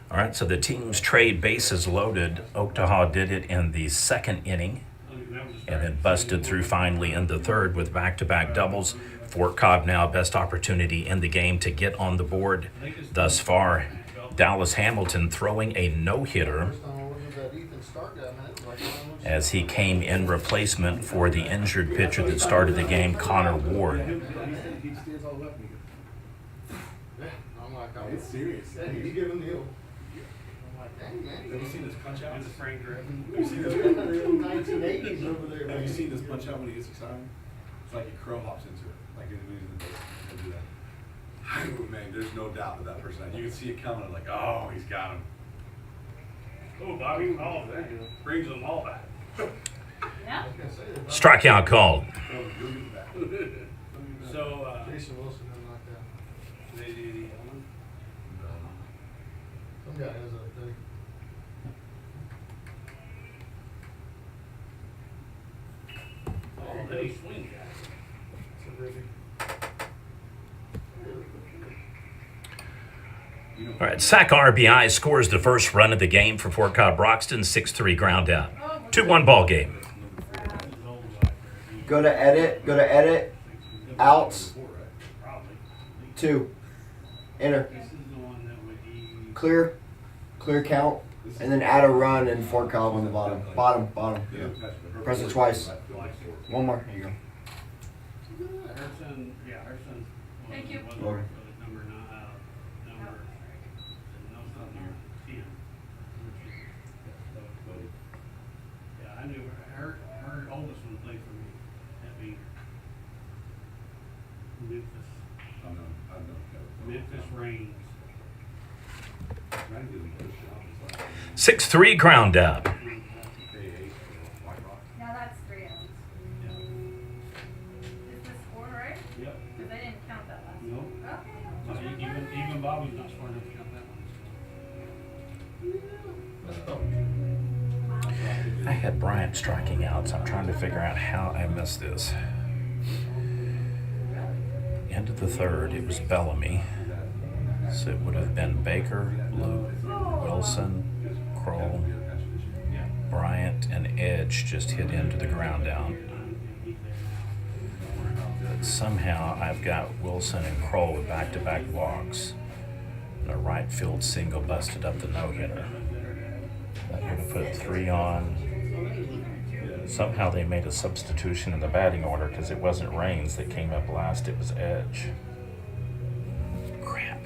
C: All right, so the teams trade bases loaded. Oktaha did it in the second inning and then busted through finally in the third with back-to-back doubles. Fort Cobb now best opportunity in the game to get on the board thus far. Dallas Hamilton throwing a no-hitter
E: First time I looked at that Ethan Stark guy, man, it was like, man,
C: as he came in replacement for the injured pitcher that started the game, Connor Ward.
F: He stands all up. And
E: yeah, I'm like,
F: he goes, it's serious.
E: yeah, he's giving the old. I'm like, dang, man.
F: Have you seen this punch out?
B: It's a Frank Griffin.
F: Have you seen this?
E: In the 1980s over there,
F: Have
E: man.
F: you seen this punch out when he gets excited? It's like a crow hops into it, like in the movies in the base. He'll do that. Oh, man, there's no doubt that person. You can see it coming. Like, oh, he's got him.
B: Oh, Bobby calls that. Brings them all back.
D: Yeah.
E: I was gonna say that.
C: Strikeout called.
F: Oh, you'll get back.
B: So,
E: Jason Wilson doesn't like that.
B: they do the Ellen.
E: Some guy has that thing.
B: Oh, they swing guy.
E: It's a really.
C: All right, Sack RBI scores the first run of the game for Fort Cobb Broxton, 6-3 ground out. 2-1 ball game.
A: Go to edit, outs,
B: Probably.
A: 2. Enter.
B: This is the one that would be.
A: Clear count, and then add a run and Fort Cobb on the bottom. Bottom. Press it twice. One more. There you go.
B: Her son, yeah, her son.
D: Thank you.
B: Was
A: Lord.
B: number 9, number, no, something, 10. Yeah, I knew her oldest one played for me at Beaver. Memphis Reigns.
C: 6-3 ground out.
D: Now that's 3 outs.
B: Yeah.
D: Is this 4, right?
B: Yep.
D: Because I didn't count that last.
B: Nope.
D: Okay.
B: Even Bobby's not smart enough to count that one.
C: I had Bryant striking out, so I'm trying to figure out how I missed this. End of the third, it was Bellamy. So it would have been Baker, Luke, Wilson, Kroll, Bryant, and Edge just hit into the ground out. But somehow I've got Wilson and Kroll with back-to-back walks. And a right field single busted up the no-hitter. That would have put 3 on. Somehow they made a substitution in the batting order because it wasn't Raines that came up last, it was Edge. Crap.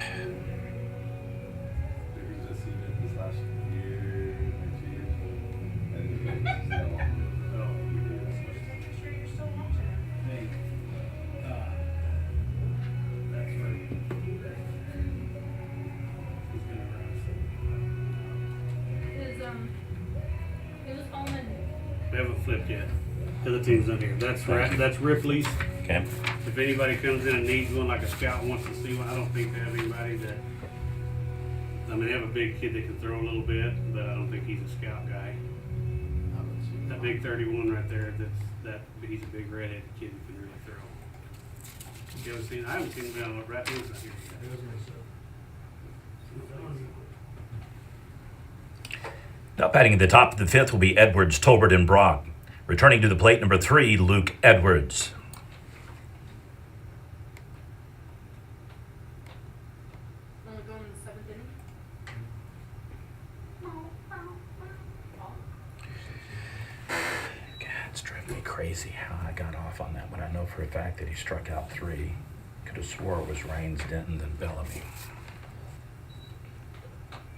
D: Make sure you're still watching.
B: Hey, that's right. He's gonna run.
D: Who's home and
B: We haven't flipped yet. The other team's in here. That's Ripley's.
C: Okay.
B: If anybody comes in and needs one, like a scout wants to see one, I don't think they have anybody that. I mean, they have a big kid that can throw a little bit, but I don't think he's a scout guy. That big 31 right there, he's a big redheaded kid who can really throw. You ever seen? I haven't seen him on right here.
C: Now batting at the top of the 5th will be Edwards, Tolbert, and Brock. Returning to the plate, number 3, Luke Edwards.
D: only going in the 7th inning?
C: God, it's driving me crazy how I got off on that one. I know for a fact that he struck out 3. Could have swore it was Raines, Denton, then Bellamy.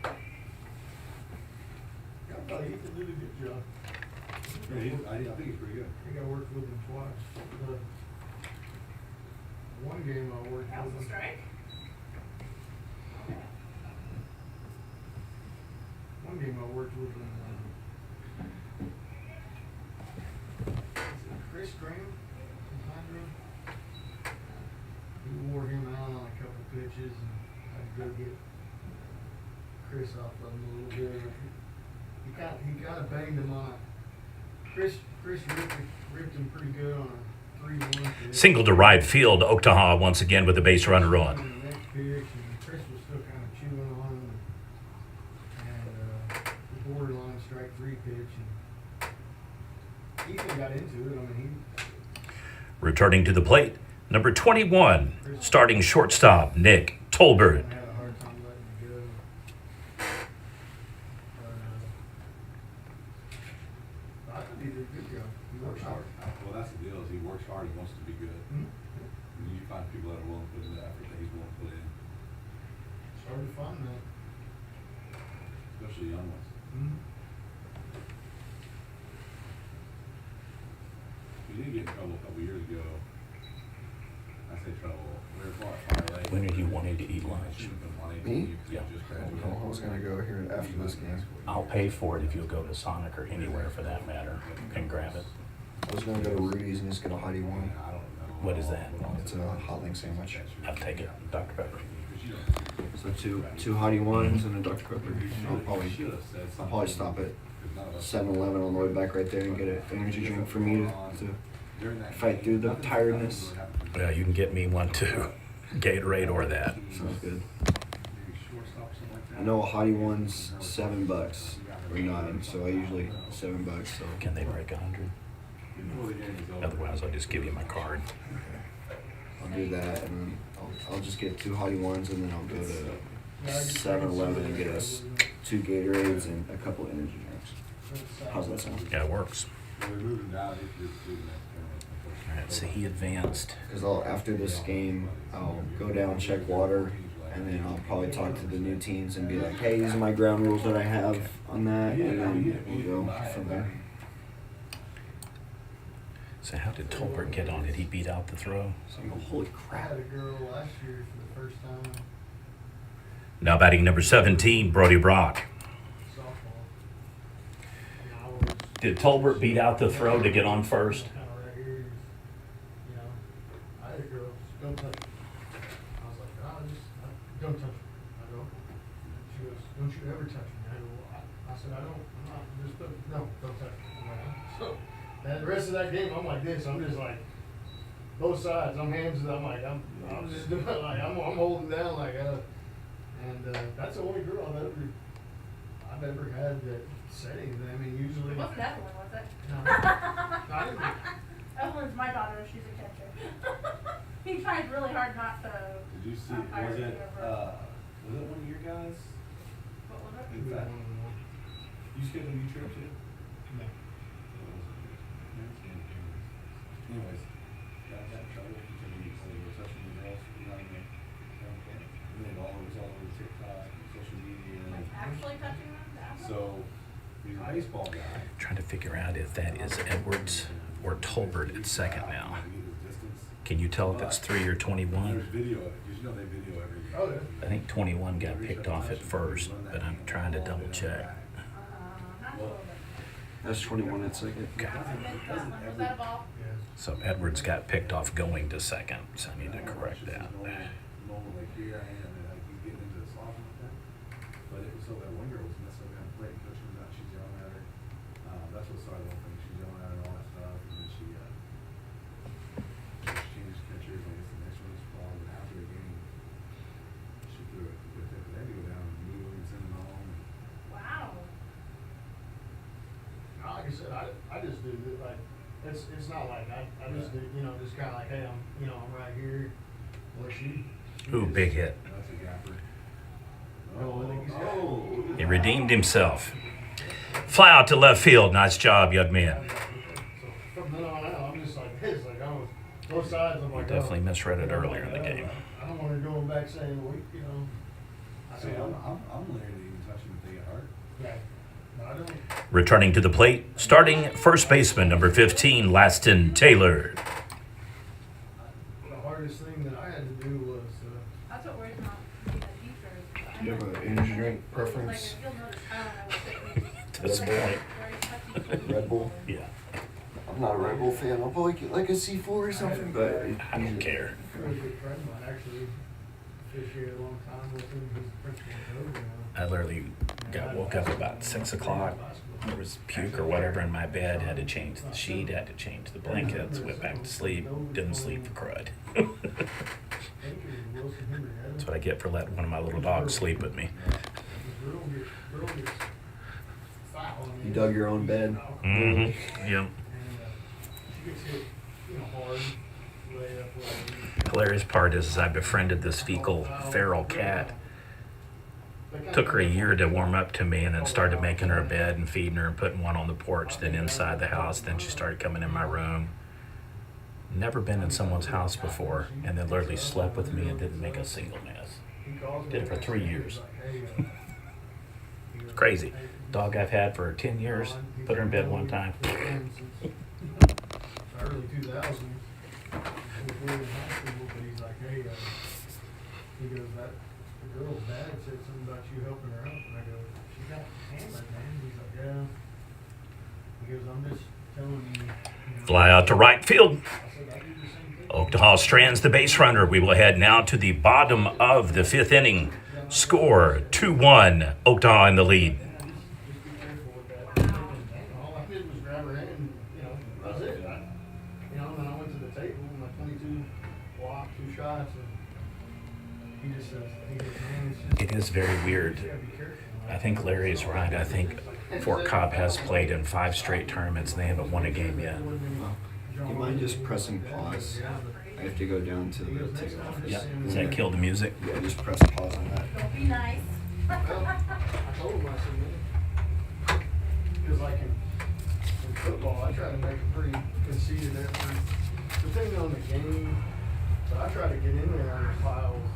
E: I thought Ethan did a good job.
F: I think he's pretty good.
E: I think I worked with him twice. One game I worked
D: That was
E: with
D: a
E: him.
D: strike?
E: One game I worked with him. Chris Graham from Hydro. We wore him out on a couple pitches and I'd go get Chris off of him a little bit. He kind of banged him on a. Chris ripped him pretty good on a 3-1 pitch.
C: Single to right field, Oktaha once again with the base runner on.
E: And the next pitch, and Chris was still kind of chewing on him, and the borderline strike 3 pitch, and Ethan got into it. I mean,
C: Returning to the plate, number 21, starting shortstop, Nick
E: he
C: Tolbert.
E: had a hard time letting it go.
F: Well, that's the deal, is he works hard, he wants to be good.
E: Mhm.
F: And you find people that are willing to put in the effort that he's willing to put in,
E: It's hard to find that.
F: especially young ones.
E: Mm-hmm.
F: We did get in trouble a couple years ago. I say trouble. We were far late.
C: When are you wanting to eat lunch?
F: Should've been money.
A: Me?
F: You
C: Yeah.
F: just
A: I
F: graduated.
A: was gonna go here after this game.
C: I'll pay for it if you'll go to Sonic or anywhere for that matter and grab it.
A: I was gonna go to Rudy's and just get a Heidi one.
F: I don't know.
C: What is that?
A: It's a hot link sandwich.
C: I'll take it, Dr. Pepper.
A: So two Heidi ones and a Dr. Pepper. I'll probably stop at 7-Eleven on the way back right there and get an energy drink for me to fight through the tiredness.
C: Yeah, you can get me one too. Gatorade or that.
A: Sounds good. I know a Heidi one's $7 or 9, so I usually $7. So
C: Can they break 100? Otherwise, I'll just give you my card.
A: I'll do that, and then I'll just get 2 Heidi ones, and then I'll go to 7-Eleven and get us 2 Gatorades and a couple energy drinks. How's that sound?
C: Yeah, it works.
F: We're moving down.
C: All right, so he advanced.
A: Because after this game, I'll go down, check water, and then I'll probably talk to the new teams and be like, hey, these are my ground rules that I have on that, and then we'll go from there.
C: So how did Tolbert get on it? He beat out the throw.
A: So I go, holy
E: I
A: crap.
E: had a girl last year for the first time
C: Now batting number 17, Brody Brock.
E: softball. And I was
C: Did Tolbert beat out the throw to get on first?
E: kind of right here, you know. I had a girl, just don't touch me. I was like, don't touch me. I go. She goes, don't you ever touch me. I go, I said, I'm not, just don't touch me. I'm like, so, and the rest of that game, I'm like this. I'm just like, both sides. I'm hands. I'm like, I'm just doing like, I'm holding down like, and that's the only girl I've ever had that said anything. I mean, usually.
D: It wasn't Evelyn, was it?
E: No. I didn't.
D: Evelyn's my daughter, she's a catcher. He tries really hard not to.
F: Did you see,
D: umpire
F: was it
D: whoever.
F: one of your guys?
D: What was it?
F: In fact, you scheduled your trip too?
E: No.
F: Anyways, got that trouble, because you were touching the girls, you know what I mean? And then it was all over TikTok, and social media.
D: Like actually touching them? That one?
F: So, he's a baseball guy.
C: Trying to figure out if that is Edwards or Tolbert at second now. Can you tell if it's 3 or 21?
F: There's video of it, because you know they video every game.
E: Oh, yeah.
C: I think 21 got picked off at first, but I'm trying to double check.
D: Not a little bit.
A: That's 21 at second.
C: Okay.
D: Was that a ball?
E: Yes.
C: So Edwards got picked off going to second, so I need to correct that.
F: Normal, like here I am, and like you get into the slot like that. But it was so that one girl was messing up and playing, coach was out, she's yelling at her. That's what started the whole thing, she's yelling at her and all that stuff, and then she changed catchers, I guess the next one was ball, and after the game, she threw it with it, they had to go down and move and send them home.
D: Wow.
E: Like I said, I just do it like, it's not like I just do, you know, just kind of like, hey, I'm right here. Well, she.
C: Ooh, big hit.
F: That's a gapper.
E: Oh.
C: He redeemed himself. Fly out to left field. Nice job, young man.
E: So from then on out, I'm just like this, like I was, both sides, I'm like.
C: Definitely
E: oh.
C: misread it earlier in the game.
E: I don't want her going back saying, well, you know. I
F: See,
E: said,
F: I'm leery to even touch them if they get hurt.
E: yeah. No, I don't.
C: Returning to the plate, starting first baseman number 15, Laston Taylor.
E: The hardest thing that I had to do was,
D: That's what worries me about being a teacher.
A: Do you have an energy drink preference?
D: Like, if you'll notice, I don't know what
C: To this point.
A: Red Bull?
C: Yeah,
A: I'm not a Red Bull fan. I'll probably get like a C4 or something, but
C: I don't care.
E: a really good friend of mine, actually, officiated a long time with him, he's the principal coach now.
C: I literally woke up about 6 o'clock. There was puke or whatever in my bed. Had to change the sheet. Had to change the blankets. Went back to sleep. Didn't sleep for crud. That's what I get for letting one of my little dogs sleep with me.
A: you dug your own bed.
C: Mm-hmm. Yep.
E: She gets hit, you know, hard, way up, way.
C: Hilarious part is I befriended this fecal feral cat. Took her a year to warm up to me, and then started making her a bed and feeding her and putting one on the porch, then inside the house. Then she started coming in my room. Never been in someone's house before, and then literally slept with me and didn't make a single mess. Did it for 3 years. It's crazy. Dog I've had for 10 years, put her in bed one time.
E: Early 2000s. We were in high school, but he's like, hey, he goes, that the girl's dad said something about you helping her out, and I go, she got hammered, man. He's like, yeah. He goes, I'm just telling you.
C: Fly out to right field.
E: I said, I do the same thing.
C: Oktaha strands the base runner. We will head now to the bottom of the fifth inning. Score 2-1. Oktaha in the lead.
E: Just be careful with that. All I did was grab her hand, and, that was it. And then I went to the table, and my 22 walk, 2 shots, and he just says, man, it's just.
C: It is very weird.
E: You gotta be careful.
C: I think Larry is right. I think Fort Cobb has played in 5 straight tournaments, and they haven't won a game yet.
A: Do you mind just pressing pause? I have to go down to the ticket office.
C: Yeah. Does that kill the music?
A: Yeah, just press pause on that.
D: Don't be nice.
E: Well, I told him, I said, man, because like in football, I try to make a pretty conceited effort. Depending on the game, but I try to get in there on the files.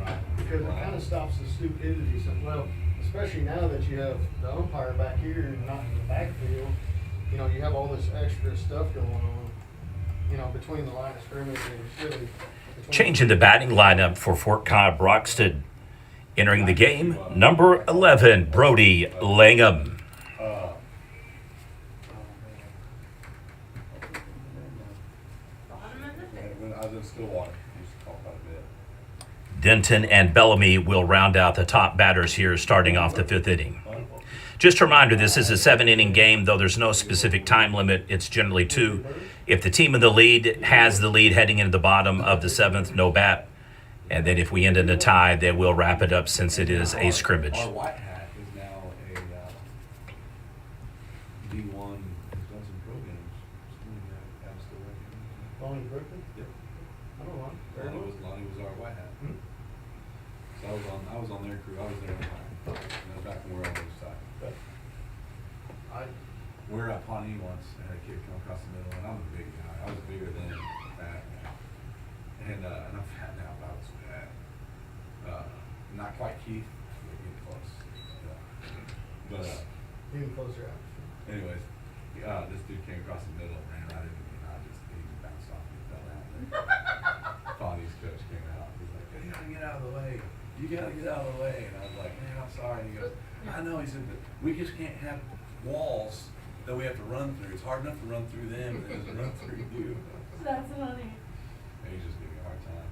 F: Right.
E: Because it kind of stops the stupidity. So, well, especially now that you have the umpire back here and not in the backfield, you have all this extra stuff going on, between the line of scrimmage and really.
C: Changing the batting lineup for Fort Cobb Broxton. Entering the game, number 11, Brody Langham.
F: When I was in Stillwater, I used to call quite a bit.
C: Denton and Bellamy will round out the top batters here starting off the 5th inning. Just a reminder, this is a 7-inning game, though there's no specific time limit. It's generally 2. If the team in the lead has the lead heading into the bottom of the 7th, no bat. And then if we end in a tie, they will wrap it up since it is a scrimmage.
F: Our white hat is now a D1. He's done some pro games.
E: Lonnie Brooklyn?
F: Yep.
E: I don't know.
F: Lonnie was our white hat.
E: Hmm?
F: So I was on their crew. I was there on time. And I was back when we were on the other side. We were at Pawnee once and had a kid come across the middle, and I'm a big guy. I was bigger than fat guy. And I'm fat now, but I was fat. Not quite Keith, but getting close. But
E: Even closer out.
F: anyways, this dude came across the middle and ran right into me, and he bounced off me and fell down there. Pawnee's coach came out. He's like, you gotta get out of the way. You gotta get out of the way. And I was like, man, I'm sorry. And he goes, I know. He said, but we just can't have walls that we have to run through. It's hard enough to run through them than it is to run through you.
D: That's funny.
F: And he's just giving me a hard time.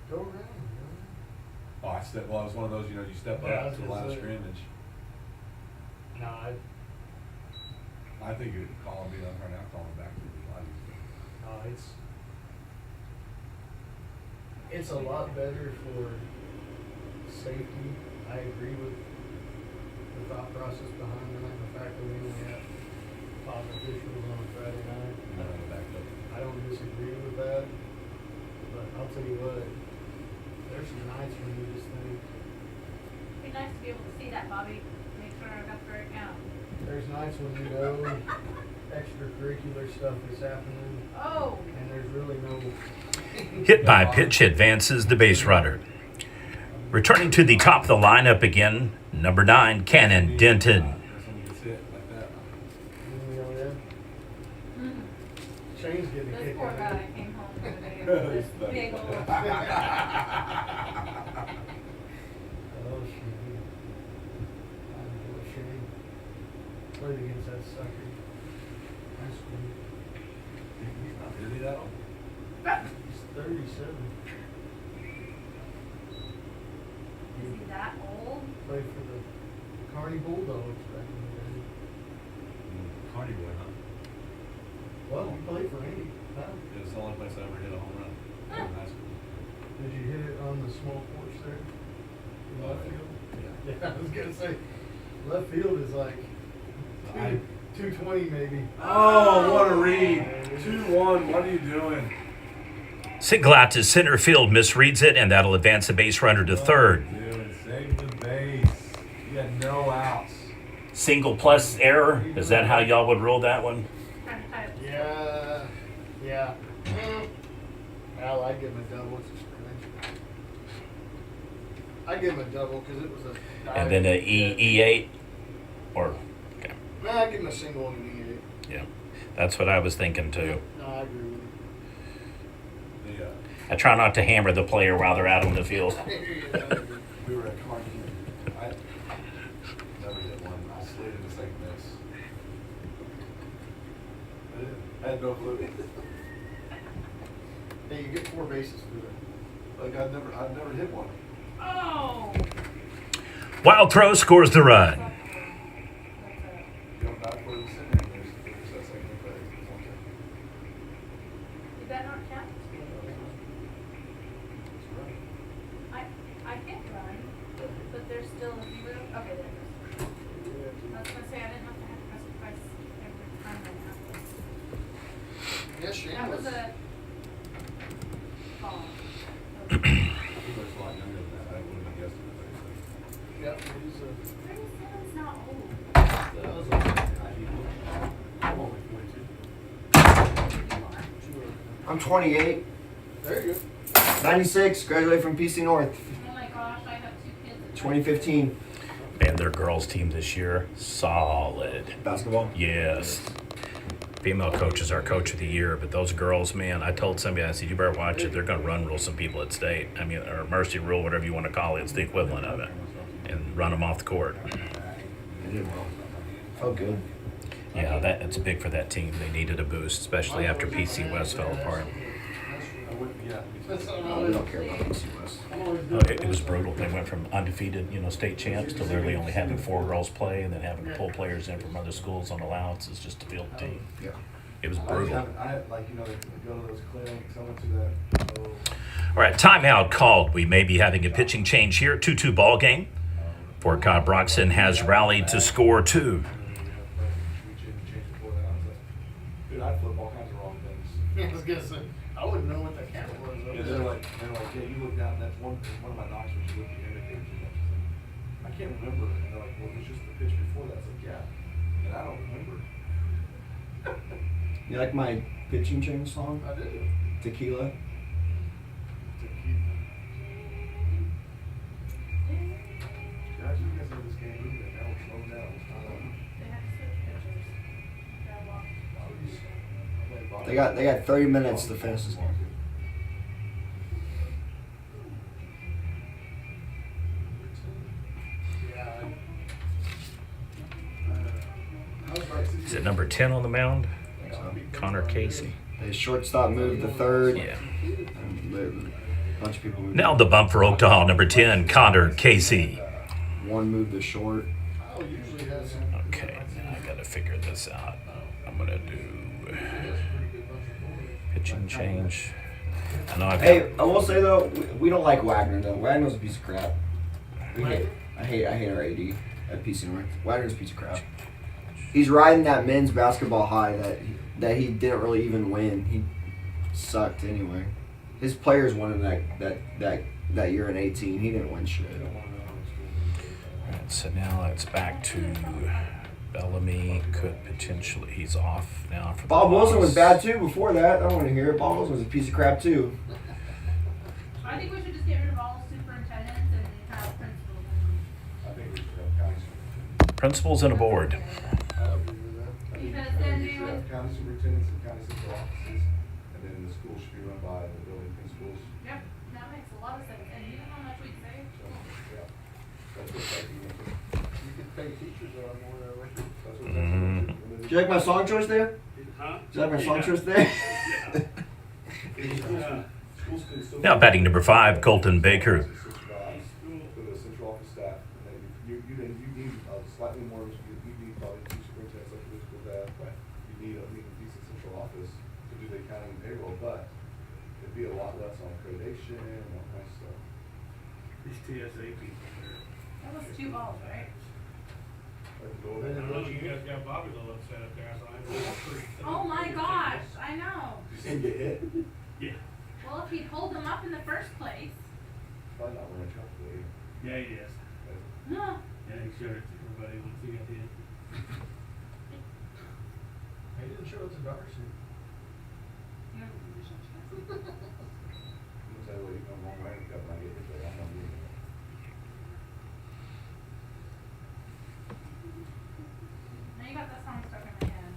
E: Go around.
F: Oh, it was one of those, you step
E: Yeah, I
F: up
E: was
F: to the
E: gonna
F: line of
E: say.
F: scrimmage.
E: No,
F: I think you could call him, be right now, call him back to the line.
E: it's a lot better for safety. I agree with the thought process behind that, and the fact that we only have 5 officials on a Friday night. I don't disagree with that, but I'll tell you what, there's some nights when you just think,
D: It'd be nice to be able to see that, Bobby. Make sure I got the right count.
E: there's nights when you know extracurricular stuff is happening,
D: Oh,
E: and there's really no.
C: Hit by pitch advances the base runner. Returning to the top of the lineup again, number 9, Cannon Denton.
F: Someone gets hit like that.
D: mm.
E: Shane's getting a
D: This
E: kick
D: poor
E: out of
D: guy
E: it.
D: came home today with this big old.
E: Oh, Shane. Poor Shane. Played against that sucker. High school.
F: He's not really that old.
E: He's 37.
D: Is he that old?
E: Played for the Kearney Bulldogs back in the day.
F: Cardi boy, huh?
E: Well, he played for Andy. Huh?
F: It was the only place I ever hit a home run in high school.
E: Did you hit it on the small porch there? In left field?
F: Yeah.
E: Yeah, I was gonna say, left field is like
F: I-
E: 220 maybe.
F: Oh, what a read. 2-1. What are you doing?
C: Single out to center field, misreads it, and that'll advance the base runner to third.
F: Dude, save the base. no outs.
C: Single plus error? Is that how y'all would rule that one?
D: Kind of tight.
E: Yeah. Al, I'd give him a double. It's a scrimmage. I'd give him a double because it was a.
C: And then a E8? Or, okay.
E: Nah, I'd give him a single and an
C: Yeah. That's what I was thinking too.
E: E8. No, I agree with you.
F: The,
C: I try not to hammer the player while they're out on the field.
F: we were at Clark. I never hit one. I slid into second base. I had no clue.
E: Hey, you get 4 bases for that.
F: Like I've never hit one.
D: Oh!
C: Wild throw scores the run.
D: That's
F: You don't die for the center. There's that second base.
D: Did that not count? I can't run, but there's still a few. Okay, there it goes. I was gonna say I didn't have to press it twice every time I
E: Yes, Shane
D: That was
E: was.
D: a call.
F: He looks a lot younger than that. I wouldn't have guessed it.
E: Yeah, he's a.
D: 37's not old.
E: That was a.
F: I'm only 42.
A: I'm 28,
E: There you go.
A: 96, graduated from PC North,
D: Oh my gosh, I have 2 kids.
A: 2015.
C: Man, their girls team this year, solid.
A: Basketball.
C: Yes. Female coach is our coach of the year, but those girls, man, I told somebody, I said, you better watch it. They're going to run rule some people at state. I mean, or mercy rule, whatever you want to call it. It's the equivalent of it. And run them off the court.
A: They did well. Felt good.
C: Yeah, that's big for that team. They needed a boost, especially after PC West fell apart.
F: I wouldn't, yeah.
A: We don't care about PC West.
C: It was brutal. They went from undefeated, state champs to literally only having 4 girls play and then having to pull players in from other schools on allowances just to field the team.
A: Yeah.
C: It was
F: I
C: brutal.
F: like, they go to those clinics. I went to that.
C: All right, timeout called. We may be having a pitching change here. 2-2 ball game. Fort Cobb Broxton has rallied to score 2.
F: Dude, I flip all kinds of wrong things.
E: I was gonna say, I wouldn't know what the count was.
F: Yeah, they're like, yeah, you look down, that's one of my knocks was you look at the indicators. I can't remember. And they're like, well, it was just the pitch before that. It's like, yeah. And I don't remember.
A: You like my pitching change song?
F: I did.
A: Tequila.
F: Guys, you guys know this game moving. Now we're slowing down.
D: They have to switch pitchers. They're locked.
A: They got 30 minutes to finish this game.
C: Is it number 10 on the mound? Connor Casey.
A: The shortstop moved to third.
C: Yeah.
A: And a bunch of people moved.
C: Now the bump for Oktaha, number 10, Connor Casey.
A: One moved to short.
E: Oh, usually has some.
C: Okay, I got to figure this out. I'm going to do pitching change. I know I've got...
A: Hey, I will say though, we don't like Wagner though. Wagner's a piece of crap. I hate our AD at PC North. Wagner's a piece of crap. He's riding that men's basketball high that he didn't really even win. He sucked anyway. His players won in that year in 18. He didn't win shit.
C: Alright, so now it's back to Bellamy. Could potentially... He's off now for the
A: Bob Wilson was
C: loss.
A: bad too before that. I don't want to hear it. Bob Wilson was a piece of crap too.
D: I think we should just get rid of all superintendents and have principals.
F: I think we should have county.
C: Principals and a board.
F: I agree with that. I think
D: Because then
F: we
D: they
F: should
D: would-
F: have county superintendents and county central offices, and then the school should be run by the building principals.
D: Yep, that makes a lot of sense. And you know how much we'd save?
F: So, yeah. That's what that is.
E: You could pay teachers a lot more that way.
F: That's what
C: Mhm.
A: Did you like my song choice there?
B: Huh?
A: Did you like my song choice there?
F: Schools can still.
C: Now batting number 5, Colton Baker.
F: For the central office staff, and then you need slightly more, you need probably 2 superintendents like the school staff, but you need a decent central office to do the accounting and payroll, but it'd be a lot less on accreditation and all kinds of stuff.
B: These TSA people there.
D: That was 2 balls, right?
F: Go
B: I
F: ahead and
B: know
F: look.
B: you guys got Bobby a little upset up there, so I know.
D: Oh my gosh, I know.
F: Did you see him get hit?
B: Yeah,
D: Well, if he'd hold them up in the first place.
F: Probably not wearing a chocolate.
B: yeah, he is.
D: No.
B: Yeah, he showed it to me. everybody once he got hit.
E: He didn't show up to Darcy.
D: You don't need to shut your mouth.
F: I'm gonna tell you what, you come home wearing a cup when I get hit there, I'm gonna be there.
D: Now you got that song stuck in my head.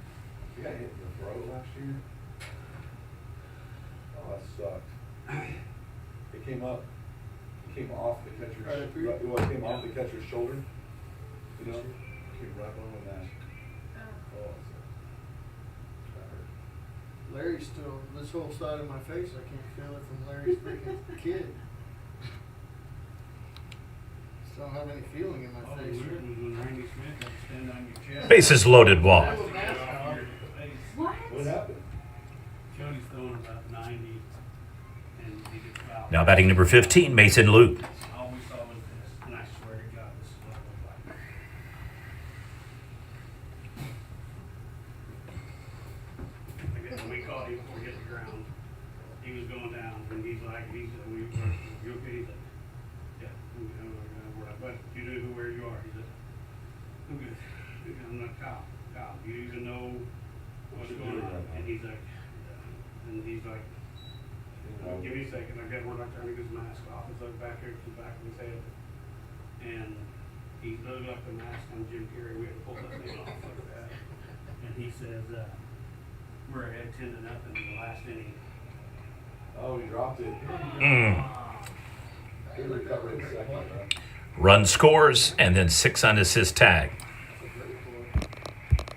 F: You got hit in the throat last year? Oh, that sucked. It came up, it came off the catcher's,
E: Right up here?
F: well, it came off the catcher's shoulder. You know, it came right on that.
D: Oh.
F: Oh, that hurt.
E: Larry's still, this whole side of my face, I can't feel it from Larry's freaking kid. Still don't have any feeling in my
B: All the
E: face.
B: weird was when Randy Smith had to stand on your chest.
C: Bases loaded, walk.
E: That was nasty.
D: What?
F: What happened?
B: Cody's throwing about 90, and he gets fouled.
C: Now batting number 15, Mason Luke.
B: All we saw was this, and I swear to God, this is what it looked like. I guess when we caught him before he hit the ground, he was going down, and he's like, you okay? He's like, yeah, we're like, but you know where you are? He said, I'm good. I'm not Cobb. Cobb, do you even know what's going on? And he's like, give me a second. We're not trying to get his mask off. It's like back here to the back of his head. And he looked like the mask on Jim Carrey. We had to pull that thing off like that. And he says, we're ahead 10-0 in the last inning.
F: Oh, he dropped it. He recovered in a second, right?
C: Run scores and then 6 unassist tag.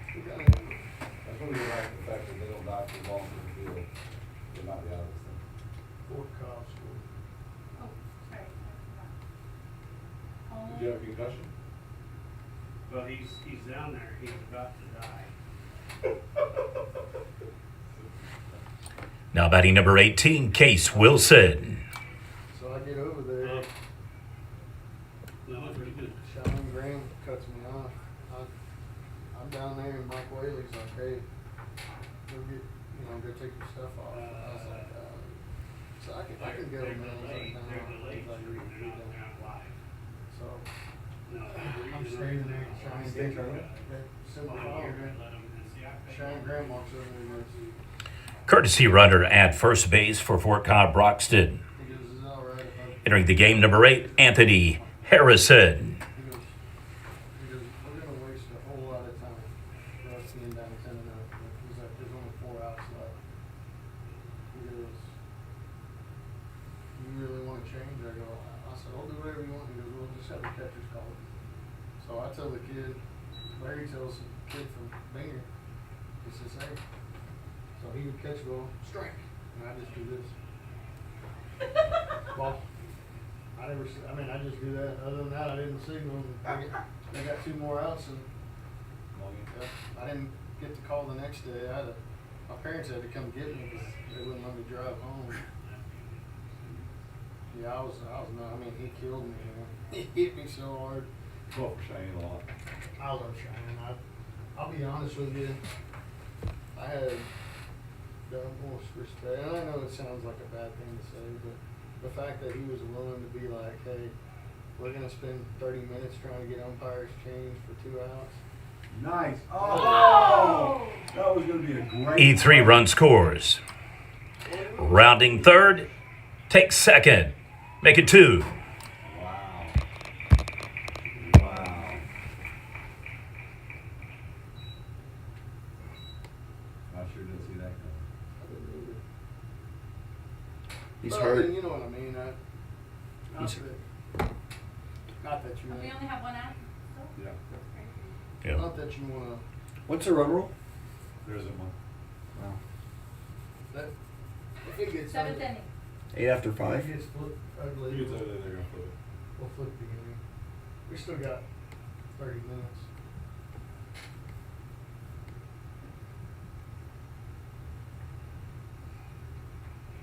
F: That's when we like the fact that they don't dive the ball to the field. They might be out of this thing.
E: Fort Cobb scored.
D: Oh, sorry. I
F: Did you have a concussion?
B: Well, he's down there. He's about to die.
C: Now batting number 18, Case Wilson.
E: So I get over there,
B: No, it's pretty good.
E: Sean Graham cuts me off. I'm down there and Mike Whaley's like, hey, go take your stuff off. I was like, so I can get them in.
B: They're delayed. They're not live.
E: So
B: No,
E: I'm standing there, Sean
F: State tournament?
E: Sean Graham walks over there and goes,
C: Courtesy runner at first base for Fort Cobb Broxton.
E: he goes, is it all right if I
C: Entering the game, number 8, Anthony Harrison.
E: He goes, we're gonna waste a whole lot of time for us being down 10-0. He's like, there's only 4 outs left. He goes, you really wanna change? I go, I said, I'll do whatever you want. He goes, we'll just have the catchers call it. So I tell the kid, Larry tells the kid from Binger, he says, hey, so he would catch the ball, strike, and I just do this. Ball. I just do that. Other than that, I didn't signal. They got 2 more outs, and I didn't get to call the next day. My parents had to come get me because they wouldn't let me drive home. Yeah, I was not. He killed me. Man. He hit me so hard.
F: Well, for Cheyenne a lot.
E: I love Cheyenne. I'll be honest with you. I had the utmost respect. And I know it sounds like a bad thing to say, but the fact that he was willing to be like, hey, we're going to spend 30 minutes trying to get umpires changed for 2 outs.
F: Nice. Oh! That was going to be a great
C: E3 run scores. Rounding third, takes second. Make it 2.
F: Wow. I sure didn't see that coming.
E: I didn't either.
A: He's
E: But,
A: hurt.
E: You know what I mean.
A: He's-
E: Not that you
D: We
E: want.
D: only have 1 out?
F: Yeah.
C: Yeah.
E: Not that you want to.
A: What's the run rule?
F: There isn't one.
A: Wow.
E: That if it gets
D: 7th
E: ugly,
D: inning.
A: 8 after
E: if
A: 5?
E: it gets ugly,
F: If it's over there, they're going to flip it.
E: we'll flip the game. We still got 30 minutes.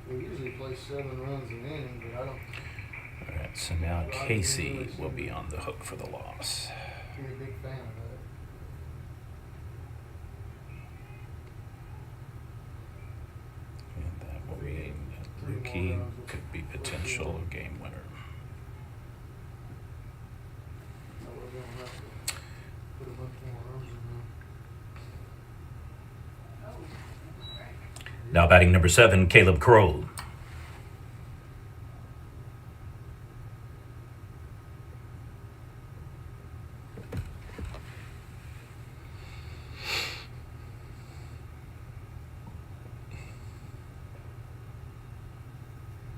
E: We usually play 7 runs an inning, but I don't
C: All right, so now Casey will be on the hook for the loss.
E: be a big fan of that.
C: And that will mean that Lukey could be potential game winner.
E: So we're gonna have to.
C: Now batting number 7, Caleb Kroll.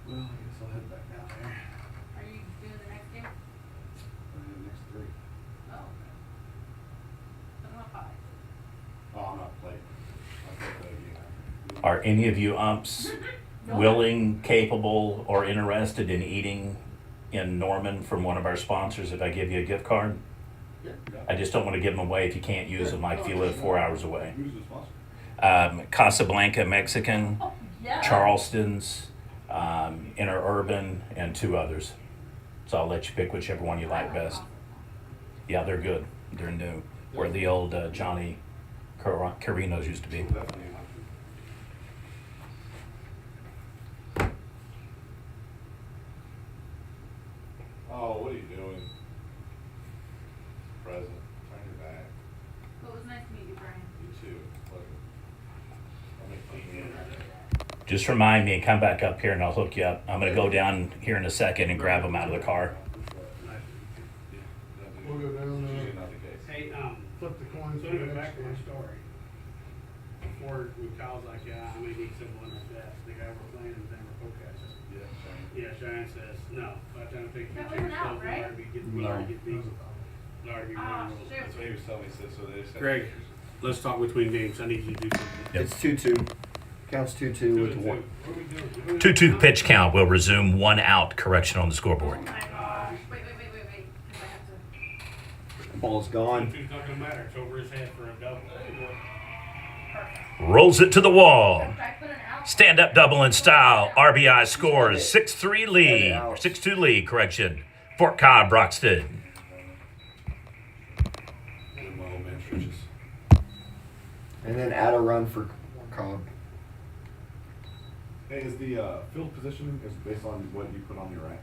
F: Well, I guess I'll head back down there.
D: Are you doing the next game?
F: The next 3.
D: Oh, okay. Put 'em up high.
F: Oh, I'm not playing. I'll play again.
C: Are any of you umps willing, capable, or interested in eating in Norman from one of our sponsors if I give you a gift card?
F: Yeah.
C: I just don't want to give them away if you can't use them, like if you live 4 hours away.
F: Who's the sponsor?
C: Casablanca Mexican,
D: Oh, yeah.
C: Charleston's, Interurban, and 2 others. So I'll let you pick whichever one you like best. Yeah, they're good. They're new. Where the old Johnny Carinos used to be.
F: Definitely. Oh, what are you doing? Present. Turn your back.
D: Well, it was nice to meet you, Brian.
F: You too. Pleasure. I'll make fun of you.
C: Just remind me and come back up here and I'll hook you up. I'm going to go down here in a second and grab them out of the car.
E: We'll go down there.
F: Usually not the case.
B: Hey,
E: Flip the coin.
B: so anyway, back to my story. Before, when Kyle's like, yeah, I may need someone like that, the guy we're playing in Denver Podcast.
F: Yeah, same.
B: Yeah, Cheyenne says, no, by the time I take
D: That
B: two
D: wasn't
B: chairs,
D: out,
B: we
D: right?
B: already get, we already get these. We already get
D: Ah,
B: rules.
D: shoot.
F: That's what he was telling me, so they just.
B: Greg, let's talk between games. I need you to do something.
C: Yep.
A: It's 2-2. Counts 2-2 with 1.
B: What are we doing?
C: 2-2 pitch count will resume 1 out correction on the scoreboard.
D: Oh my gosh. Wait. Because I have to.
A: Ball's gone.
B: It's not gonna matter. It's over his head for a double.
C: Rolls it to the wall.
D: I put an out.
C: Stand up double in style. RBI scores 6-3 lead. Or 6-2 lead, correction. Fort Cobb, Broxton.
F: In my old man churches.
A: And then add a run for Cobb.
F: Hey, is the field positioning is based on what you put on your rank?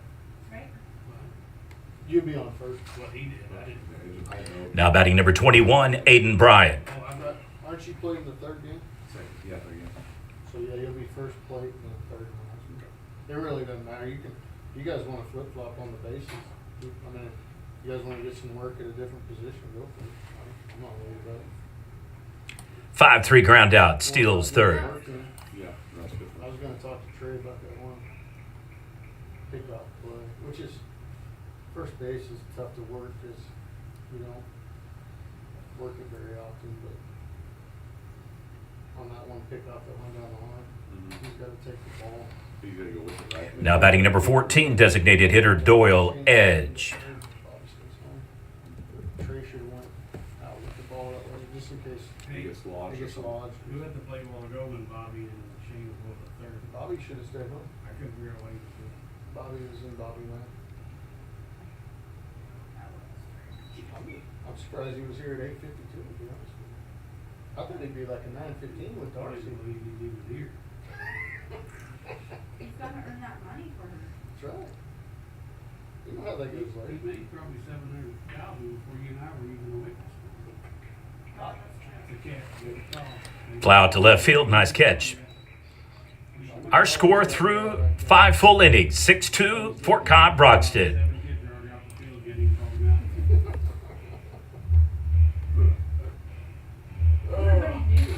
D: Right?
E: You'll be on first.
B: What he did, I didn't.
F: I know.
C: Now batting number 21, Aiden Bryant.
B: Oh, I'm not.
E: Aren't you playing the third game?
F: Yeah, there you go.
E: So yeah, you'll be first plate and the third one. It really doesn't matter. You guys wanna flip flop on the bases. I mean, if you guys wanna get some work at a different position, go for it. I'm not worried about it.
C: 5-3 ground out. Steals third.
F: Yeah, that's good.
E: I was gonna talk to Trey about that one pickoff play, which is, first base is tough to work because you don't work it very often, but on that one pickoff that went down the line, he's gotta take the ball.
F: You gotta go with it, right?
C: Now batting number 14, designated hitter Doyle Edge.
E: Trey should've went out with the ball that way, just in case
F: He gets lodged.
E: he gets lodged.
B: Who had to play a while ago when Bobby and Shane were both at third?
E: Bobby should've stayed home.
B: I couldn't figure out why he was doing it.
E: Bobby was in Bobby land. I'm surprised he was here at 8:52, to be honest with you. I thought he'd be like a 9:15 with
B: I
E: Darcy.
B: didn't believe he'd even here.
D: He's gotta earn that money for her.
E: That's right. You know how that goes,
B: He
E: like.
B: made probably 700,000 before you and I were even awake this morning. That's a catch, good call.
C: Fly out to left field. Nice catch. Our score through 5 full innings. 6-2 Fort Cobb, Broxton.
B: 7 kids are already off the field getting called out.
D: Everybody knew.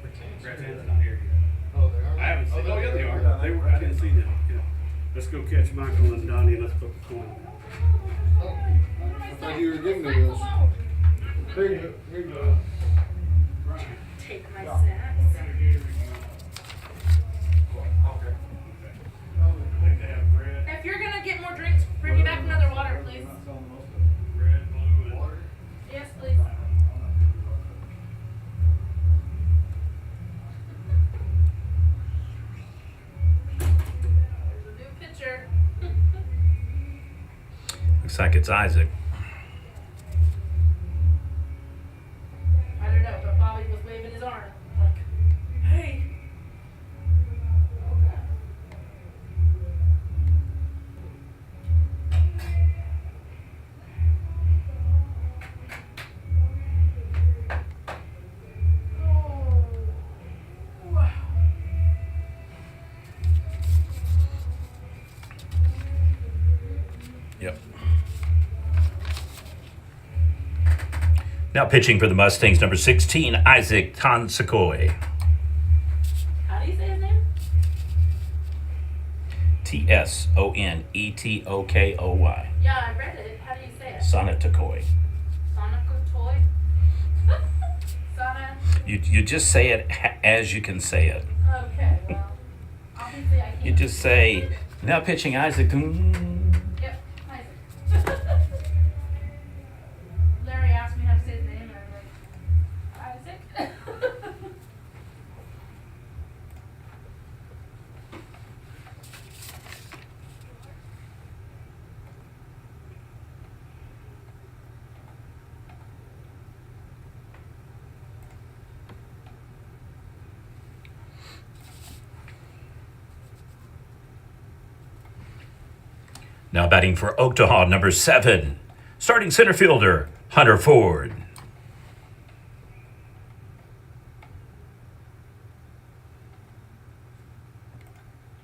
B: What is
E: His,
B: Rattan's not here yet.
E: Oh, they are?
B: I haven't seen. Oh, yeah, they are.
E: Yeah.
B: They were. I didn't see them. Yeah. Let's go catch Michael and Donnie and let's flip the coin.
E: Oh, I thought you were giving me those. Here you go, here you go.
D: Take my snacks. If you're gonna get more drinks, bring me back another water, please.
B: Red, blue, and
D: Yes, please. There's a new pitcher.
C: Looks like it's Isaac.
D: I don't know, but Bobby was waving his arm. Like, hey. Okay.
C: Yep. Now pitching for the Mustangs, number 16, Isaac Tansakoy.
G: How do you say his name?
C: Tsonetokoy.
G: Yeah, I read it. How do you say it?
C: Sonetakoy.
G: Sonica toy? Sona?
C: You just say it as you can say it.
G: Okay, well, obviously I can't.
C: You just say, now pitching Isaac.
G: Yep, Isaac. Larry asked me how to say his name, and I'm like, Isaac?
C: Now batting for Oktaha, number 7, starting center fielder, Hunter Ford.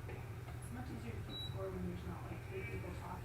D: It's much easier to keep score when there's not like three people talking.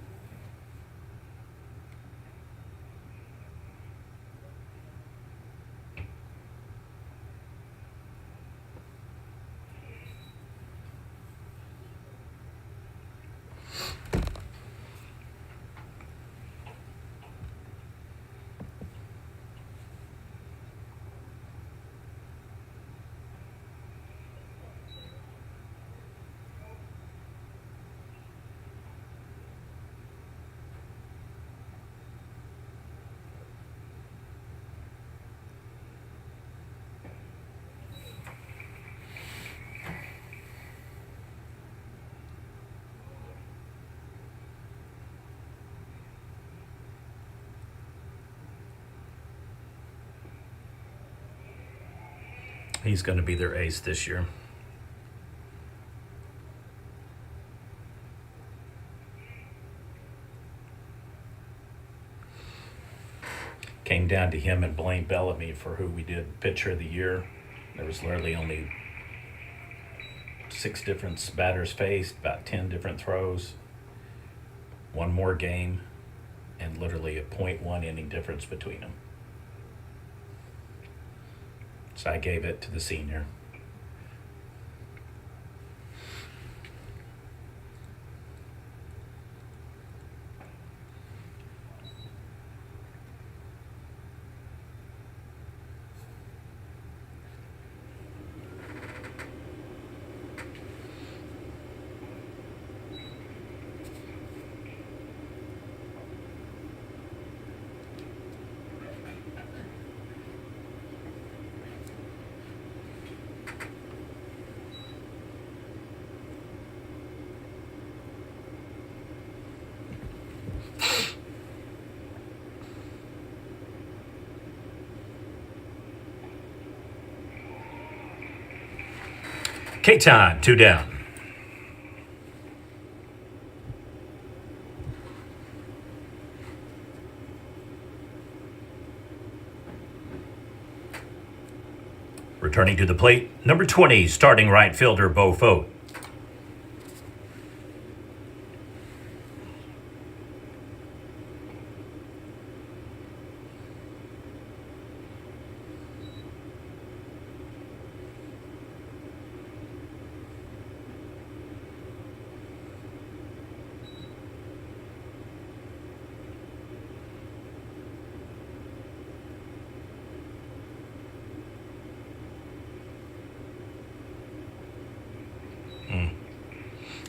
C: He's going to be their ace this year. Came down to him and Blaine Bellamy for who we did pitcher of the year. There was literally only 6 different batters faced, about 10 different throws, one more game, and literally a .1 inning difference between them. So I gave it to the senior. K-Time, 2 down. Returning to the plate, number 20, starting right fielder Bo Fote.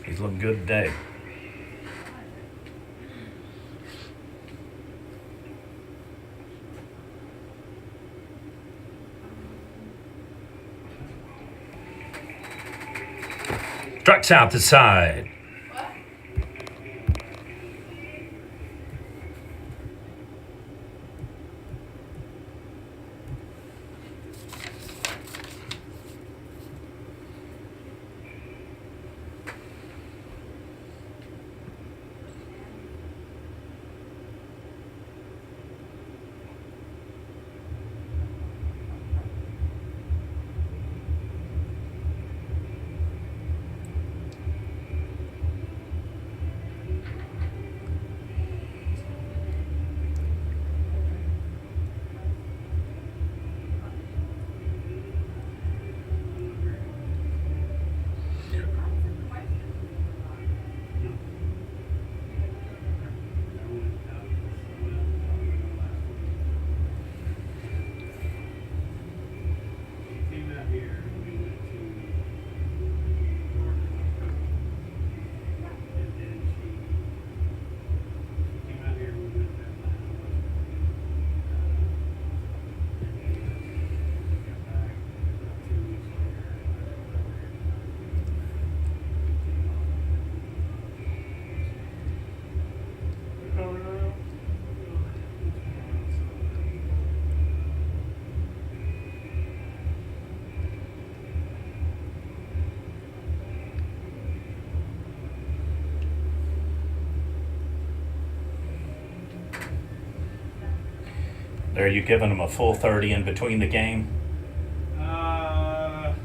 C: He's looking good today. Strikes out the side. Are you giving them a full 30 in between the game?
B: As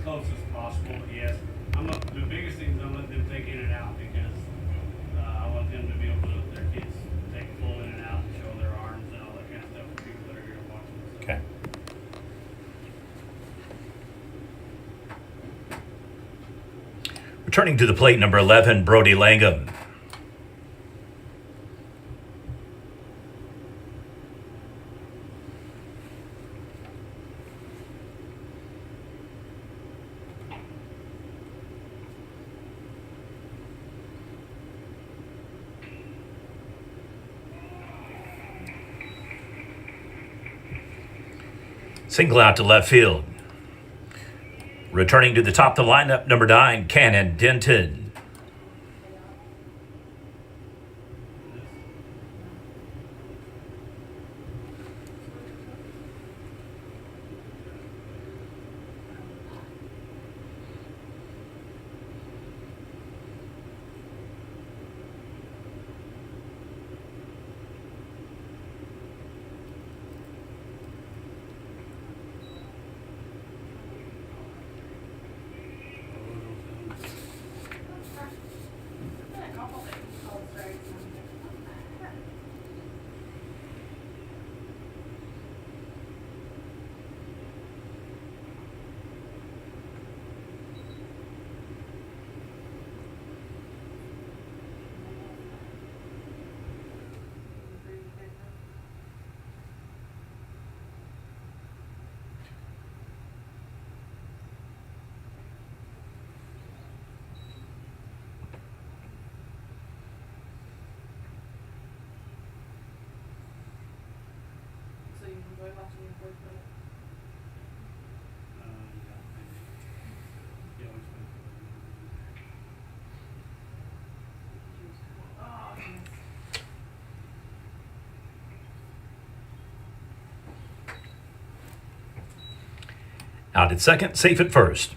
B: close as possible, but yes. The biggest thing is I'm letting them take in and out because I want them to be able to, their kids take full in and out and show their arms and all that kind of stuff for people that are here watching. So.
C: Okay. Returning to the plate, number 11, Brody Langham. Single out to left field. Returning to the top of the lineup, number 9, Cannon Denton.
D: A couple things called strikes. So you enjoy watching your boys play?
B: Yeah, always been.
D: Oh, yes.
C: Out at second, safe at first.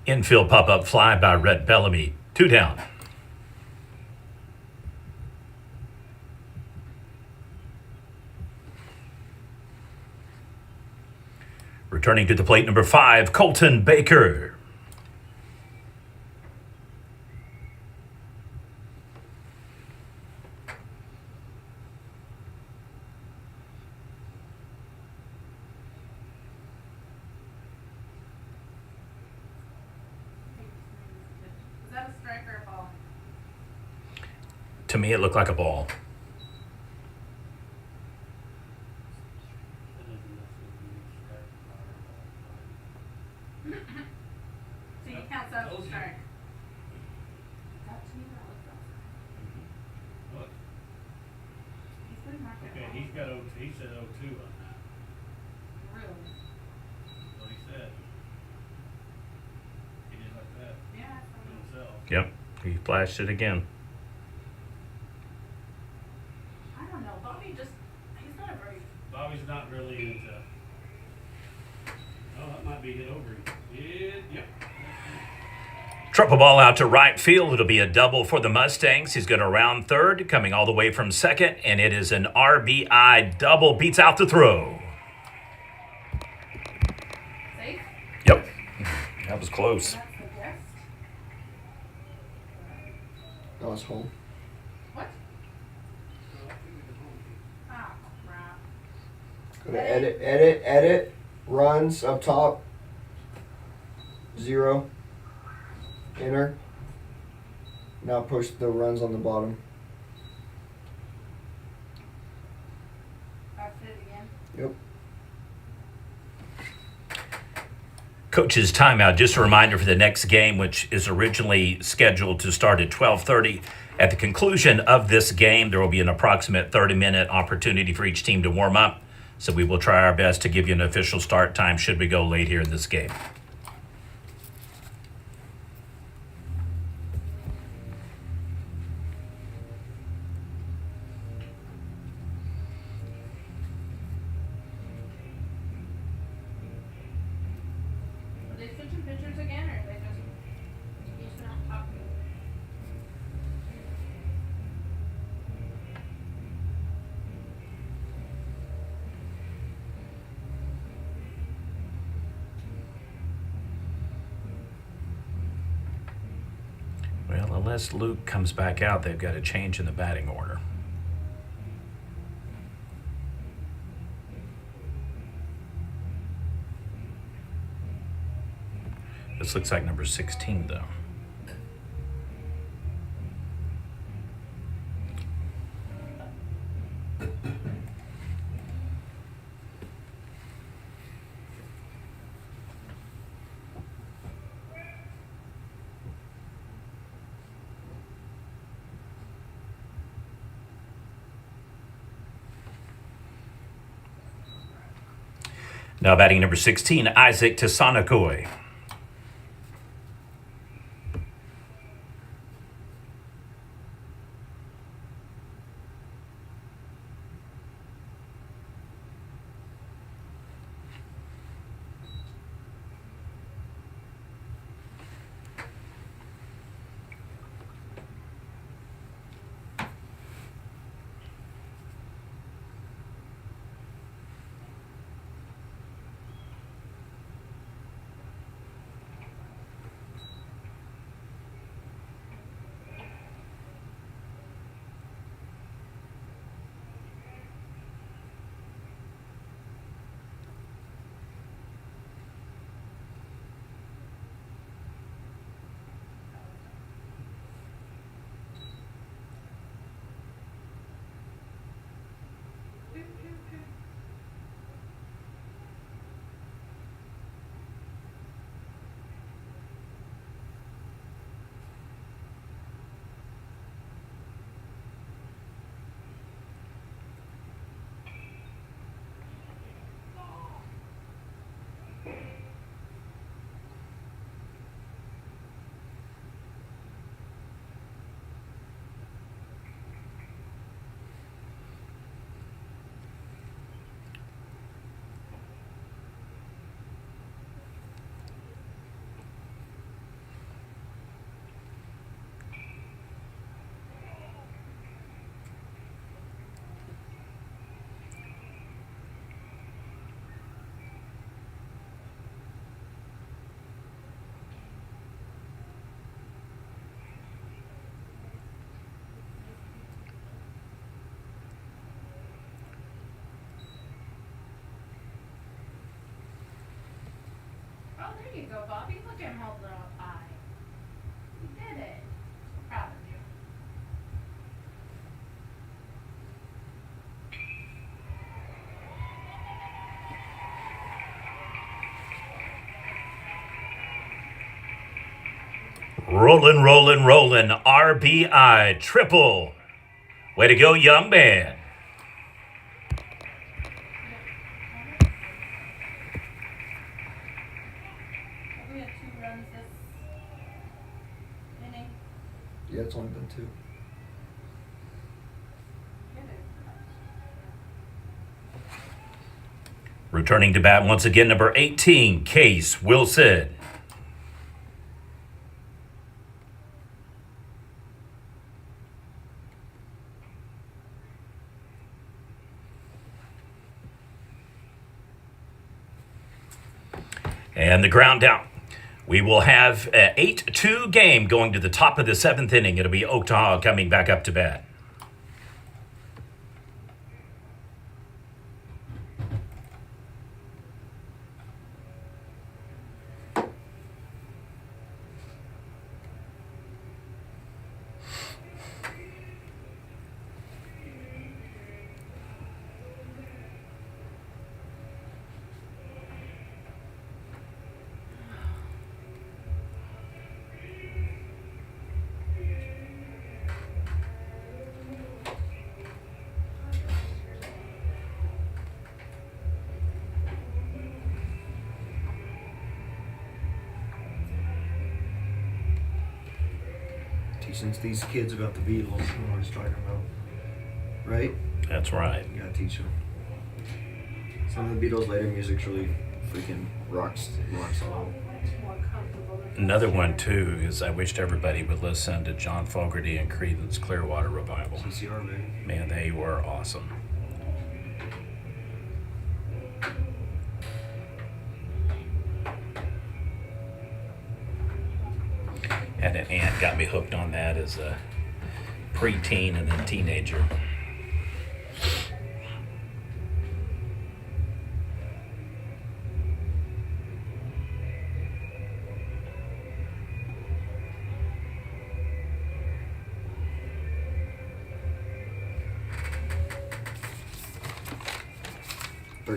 C: Infield pop-up fly by Rhett Bellamy. 2 down. Returning to the plate, number 5, Colton Baker.
D: Is that a strike or a ball?
C: To me, it looked like a ball.
D: So you count that as a strike? That to me, that looks outside.
B: What?
D: He's been marked at
B: Okay,
D: ball.
B: he said 02 on that.
D: Really?
B: That's what he said. He did like that
D: Yeah, I
B: to
D: saw
B: himself.
C: Yep, he flashed it again.
D: that. I don't know, Bobby just, he's not a very,
B: Bobby's not really into. Oh, that might be hit over. Yep.
C: Triple ball out to right field. It'll be a double for the Mustangs. He's going to round third, coming all the way from second, and it is an RBI double. Beats out the throw.
D: safe?
C: Yep, that was close.
D: That's the guess.
A: That was home.
D: What? Ah, crap.
A: Go to edit. Runs up top. 0. Enter. Now push the runs on the bottom.
D: Back to it again.
A: Yep.
C: Coach's timeout. Just a reminder for the next game, which is originally scheduled to start at 12:30. At the conclusion of this game, there will be an approximate 30-minute opportunity for each team to warm up. So we will try our best to give you an official start time should we go late here in this game.
G: Are they switching pitchers again, or are they just not talking?
C: Well, unless Luke comes back out, they've got a change in the batting order. This looks like number 16, though. Now batting number 16, Isaac Tasanakoi.
G: Oh, there you go, Bobby. Look at him holding up high. You did it. So proud of you.
C: Rolling, rolling, rolling. RBI triple. Way to go, young man.
G: We had 2 runs this inning.
A: Yeah, it's only been 2.
G: Get it.
C: Returning to bat once again, number 18, Case Wilson. And the ground down. We will have an 8-2 game going to the top of the 7th inning. It'll be Oktaha coming back up to bat.
A: since these kids about the Beatles, you know what he's talking about, right?
C: That's right.
A: You gotta teach them. Some of the Beatles' later music's really freaking rocks solid.
C: Another one too is I wished everybody would listen to John Fogerty and Creedence Clearwater Revival.
A: CCR, man.
C: Man, they were awesome. Had an aunt got me hooked on that as a preteen and then teenager.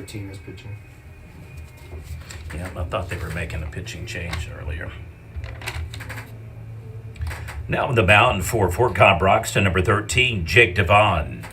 A: Team is pitching.
C: Yeah, I thought they were making a pitching change earlier. Now on the mound for Fort Cobb Broxton, number 13, Jake Devon.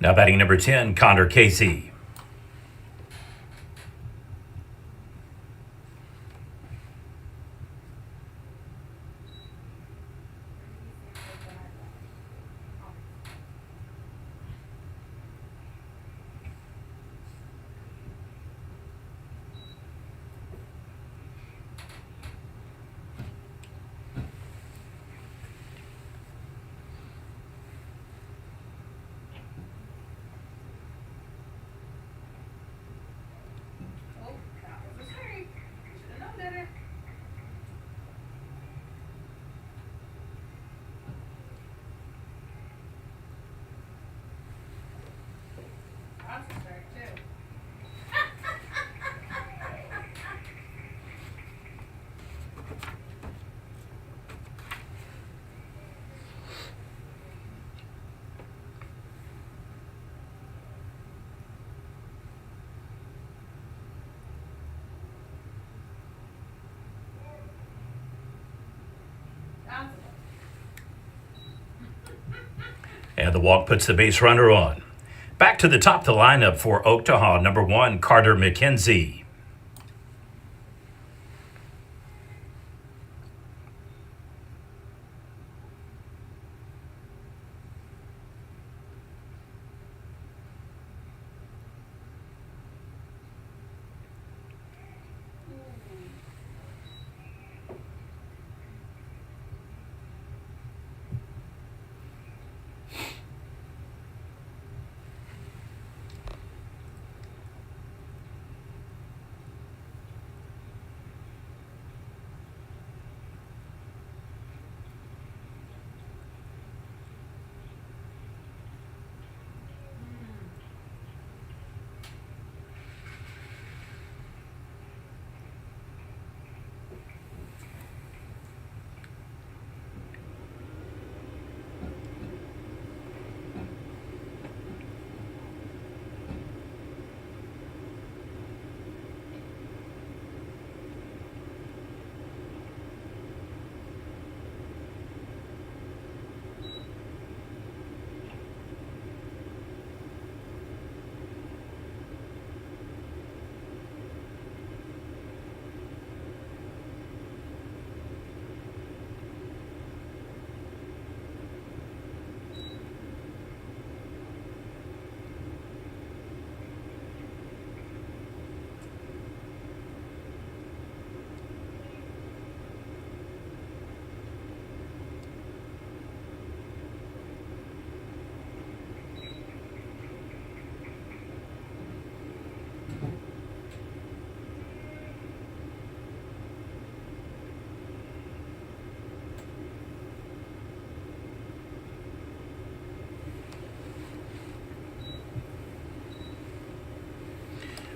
C: Now batting number 10, Connor Casey. And the walk puts the base runner on. Back to the top of the lineup for Oktaha, number 1, Carter McKenzie.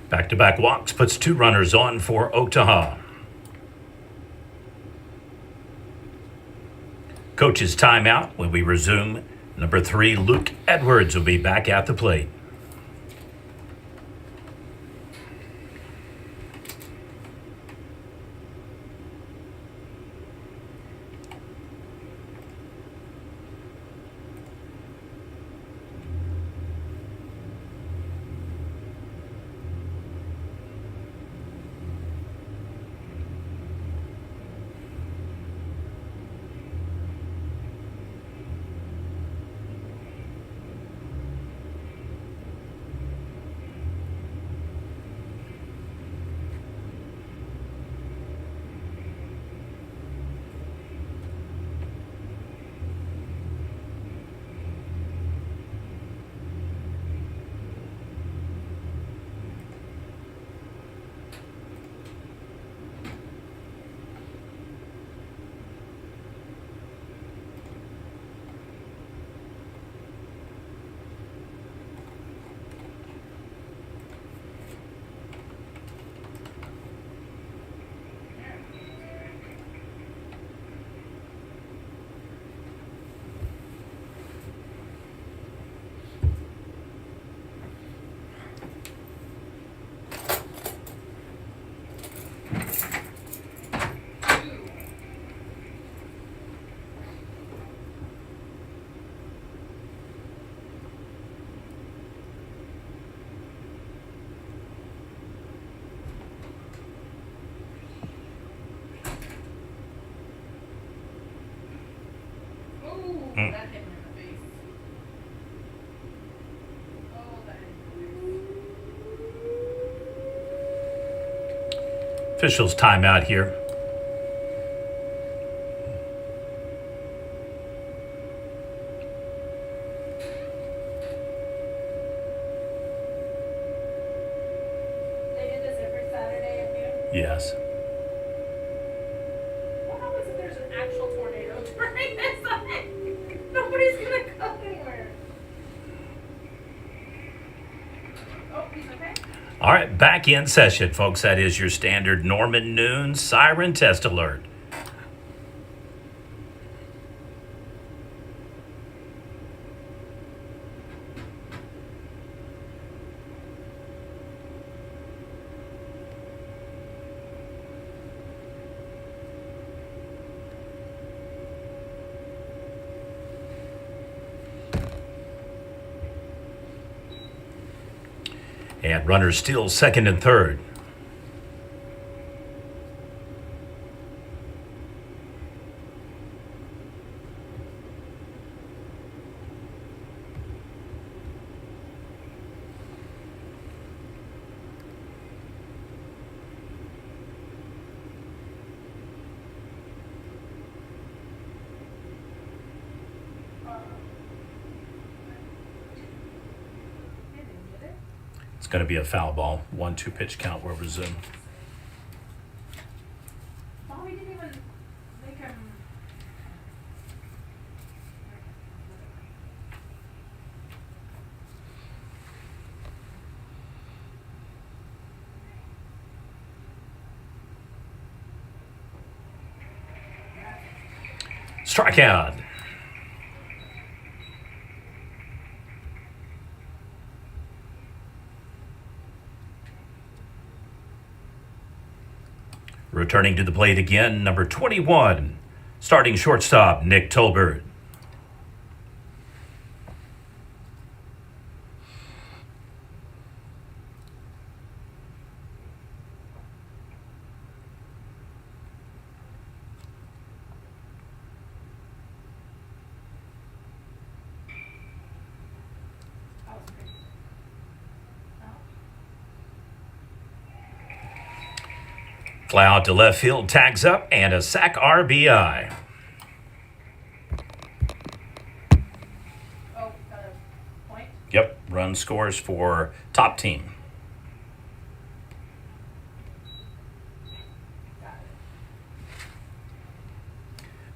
C: Back-to-back walks puts 2 runners on for Oktaha. Coach's timeout. When we resume, number 3, Luke Edwards, will be back at the plate.
G: Ooh, that hit me in the face. Oh, that hit me in the face.
C: Officials timeout here.
D: They do this every Saturday at noon.
C: Yes.
G: What happens if there's an actual tornado during this time? Nobody's gonna go anywhere. Oh, he's okay?
C: All right, back in session, folks. That is your standard Norman noon siren test alert. And runners still second and third.
D: They didn't get it.
C: It's going to be a foul ball. 1-2 pitch count will resume.
G: Bobby didn't even make him.
C: Strikeout. Returning to the plate again, number 21, starting shortstop, Nick Tolbert.
G: That was crazy. No?
C: Fly out to left field, tags up, and a sac RBI.
G: Oh, got a point?
C: Yep, run scores for top team.
G: Got it.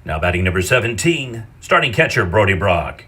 C: Now batting number 17, starting catcher Brody Brock.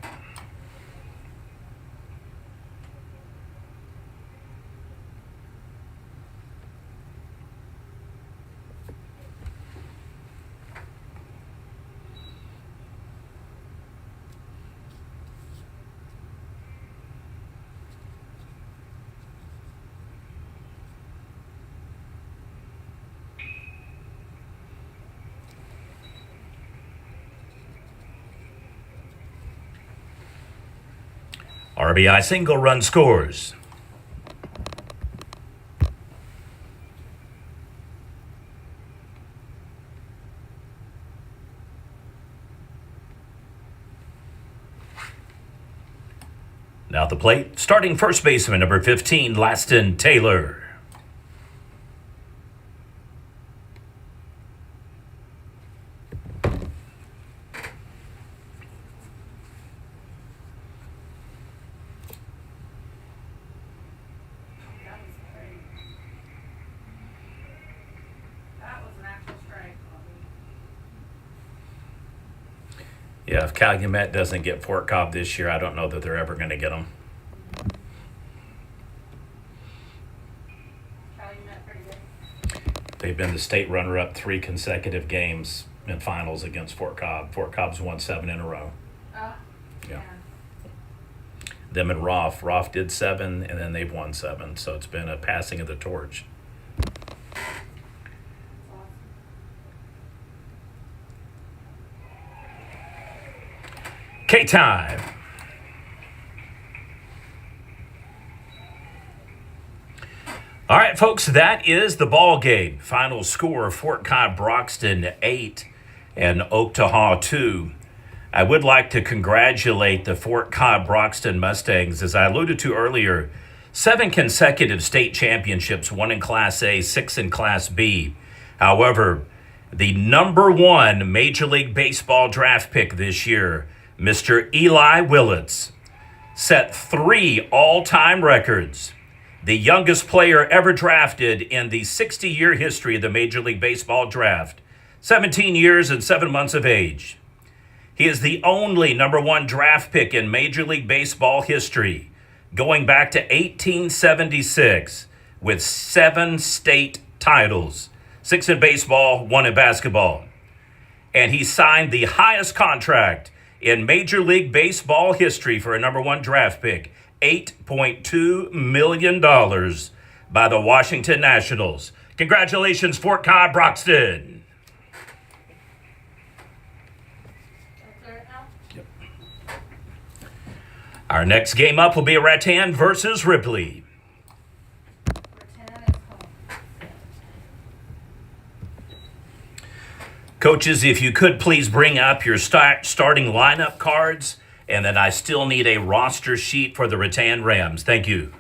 C: RBI single, run scores. Now at the plate, starting first baseman number 15, Laston Taylor.
G: That was great. That was an actual strike, Bobby.
C: Yeah, if Calumet doesn't get Fort Cobb this year, I don't know that they're ever going to get them.
G: Calumet pretty good.
C: They've been the state runner-up 3 consecutive games in finals against Fort Cobb. Fort Cobb's won 7 in a row.
G: Oh,
C: Yeah.
G: man.
C: Them and Roth. Roth did 7, and then they've won 7. So it's been a passing of the torch.
G: That's awesome.
C: K-time. All right, folks, that is the ball game. Final score, Fort Cobb Broxton 8 and Oktaha 2. I would like to congratulate the Fort Cobb Broxton Mustangs. As I alluded to earlier, 7 consecutive state championships, 1 in Class A, 6 in Class B. However, the number 1 Major League Baseball draft pick this year, Mr. Eli Willits, set 3 all-time records. The youngest player ever drafted in the 60-year history of the Major League Baseball draft, 17 years and 7 months of age. He is the only number 1 draft pick in Major League Baseball history, going back to 1876 with 7 state titles, 6 in baseball, 1 in basketball. And he signed the highest contract in Major League Baseball history for a number 1 draft pick, $8.2 million by the Washington Nationals. Congratulations, Fort Cobb Broxton.
G: Clear it now?
C: Our next game up will be Rattan versus Ripley.
G: Rattan is home.
C: Coaches, if you could please bring up your starting lineup cards, and then I still need a roster sheet for the Rattan Rams. Thank you.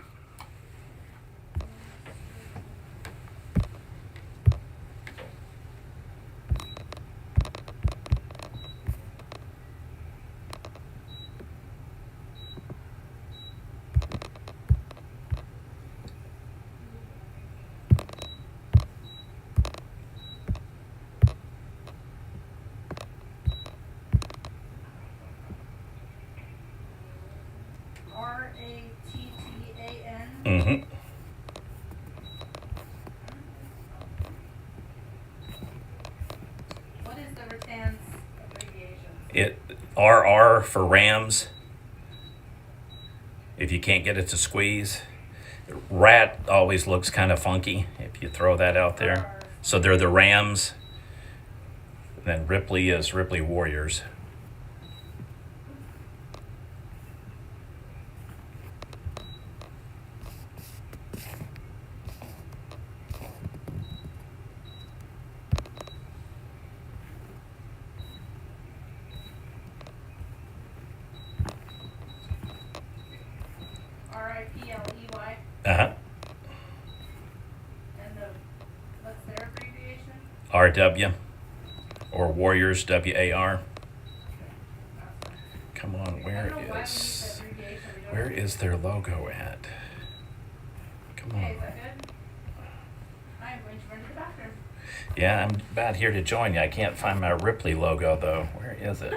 G: Rattan.
C: Mm-hmm.
G: What is the Rattan's abbreviation?
C: It RR for Rams. If you can't get it to squeeze. Rat always looks kind of funky if you throw that out there. So they're the Rams. Then Ripley is Ripley Warriors.
G: Ripley.
C: Uh-huh.
G: And what's their abbreviation?
C: RW. Or Warriors, WAR. Come on, where is their logo at? Come
G: Okay,
C: on.
G: is that good? I'm going to run to the bathroom.
C: Yeah, I'm about here to join you. I can't find my Ripley logo, though. Where is it?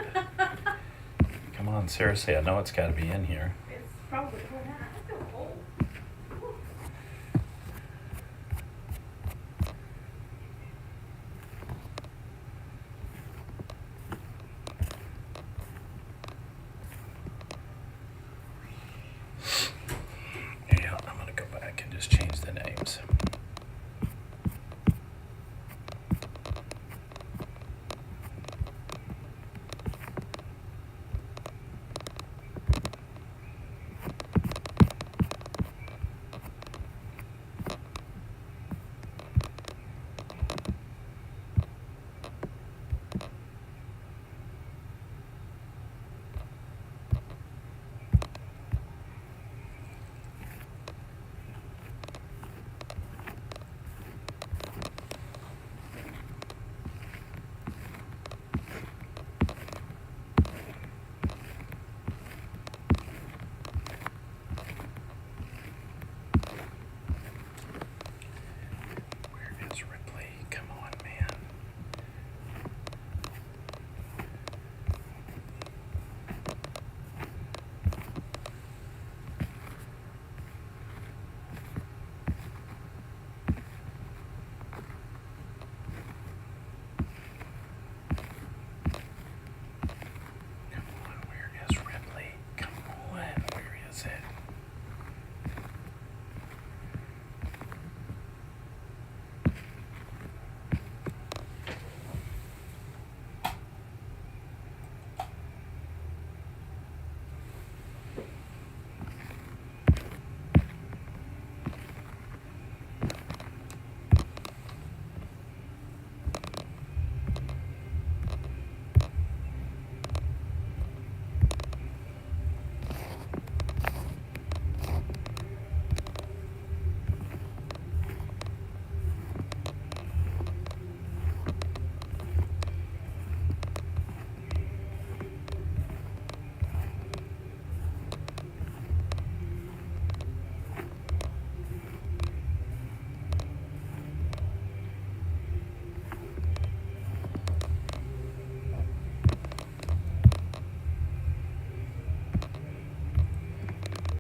C: Come on, seriously, I know it's got to be in here.
G: It's probably cool now.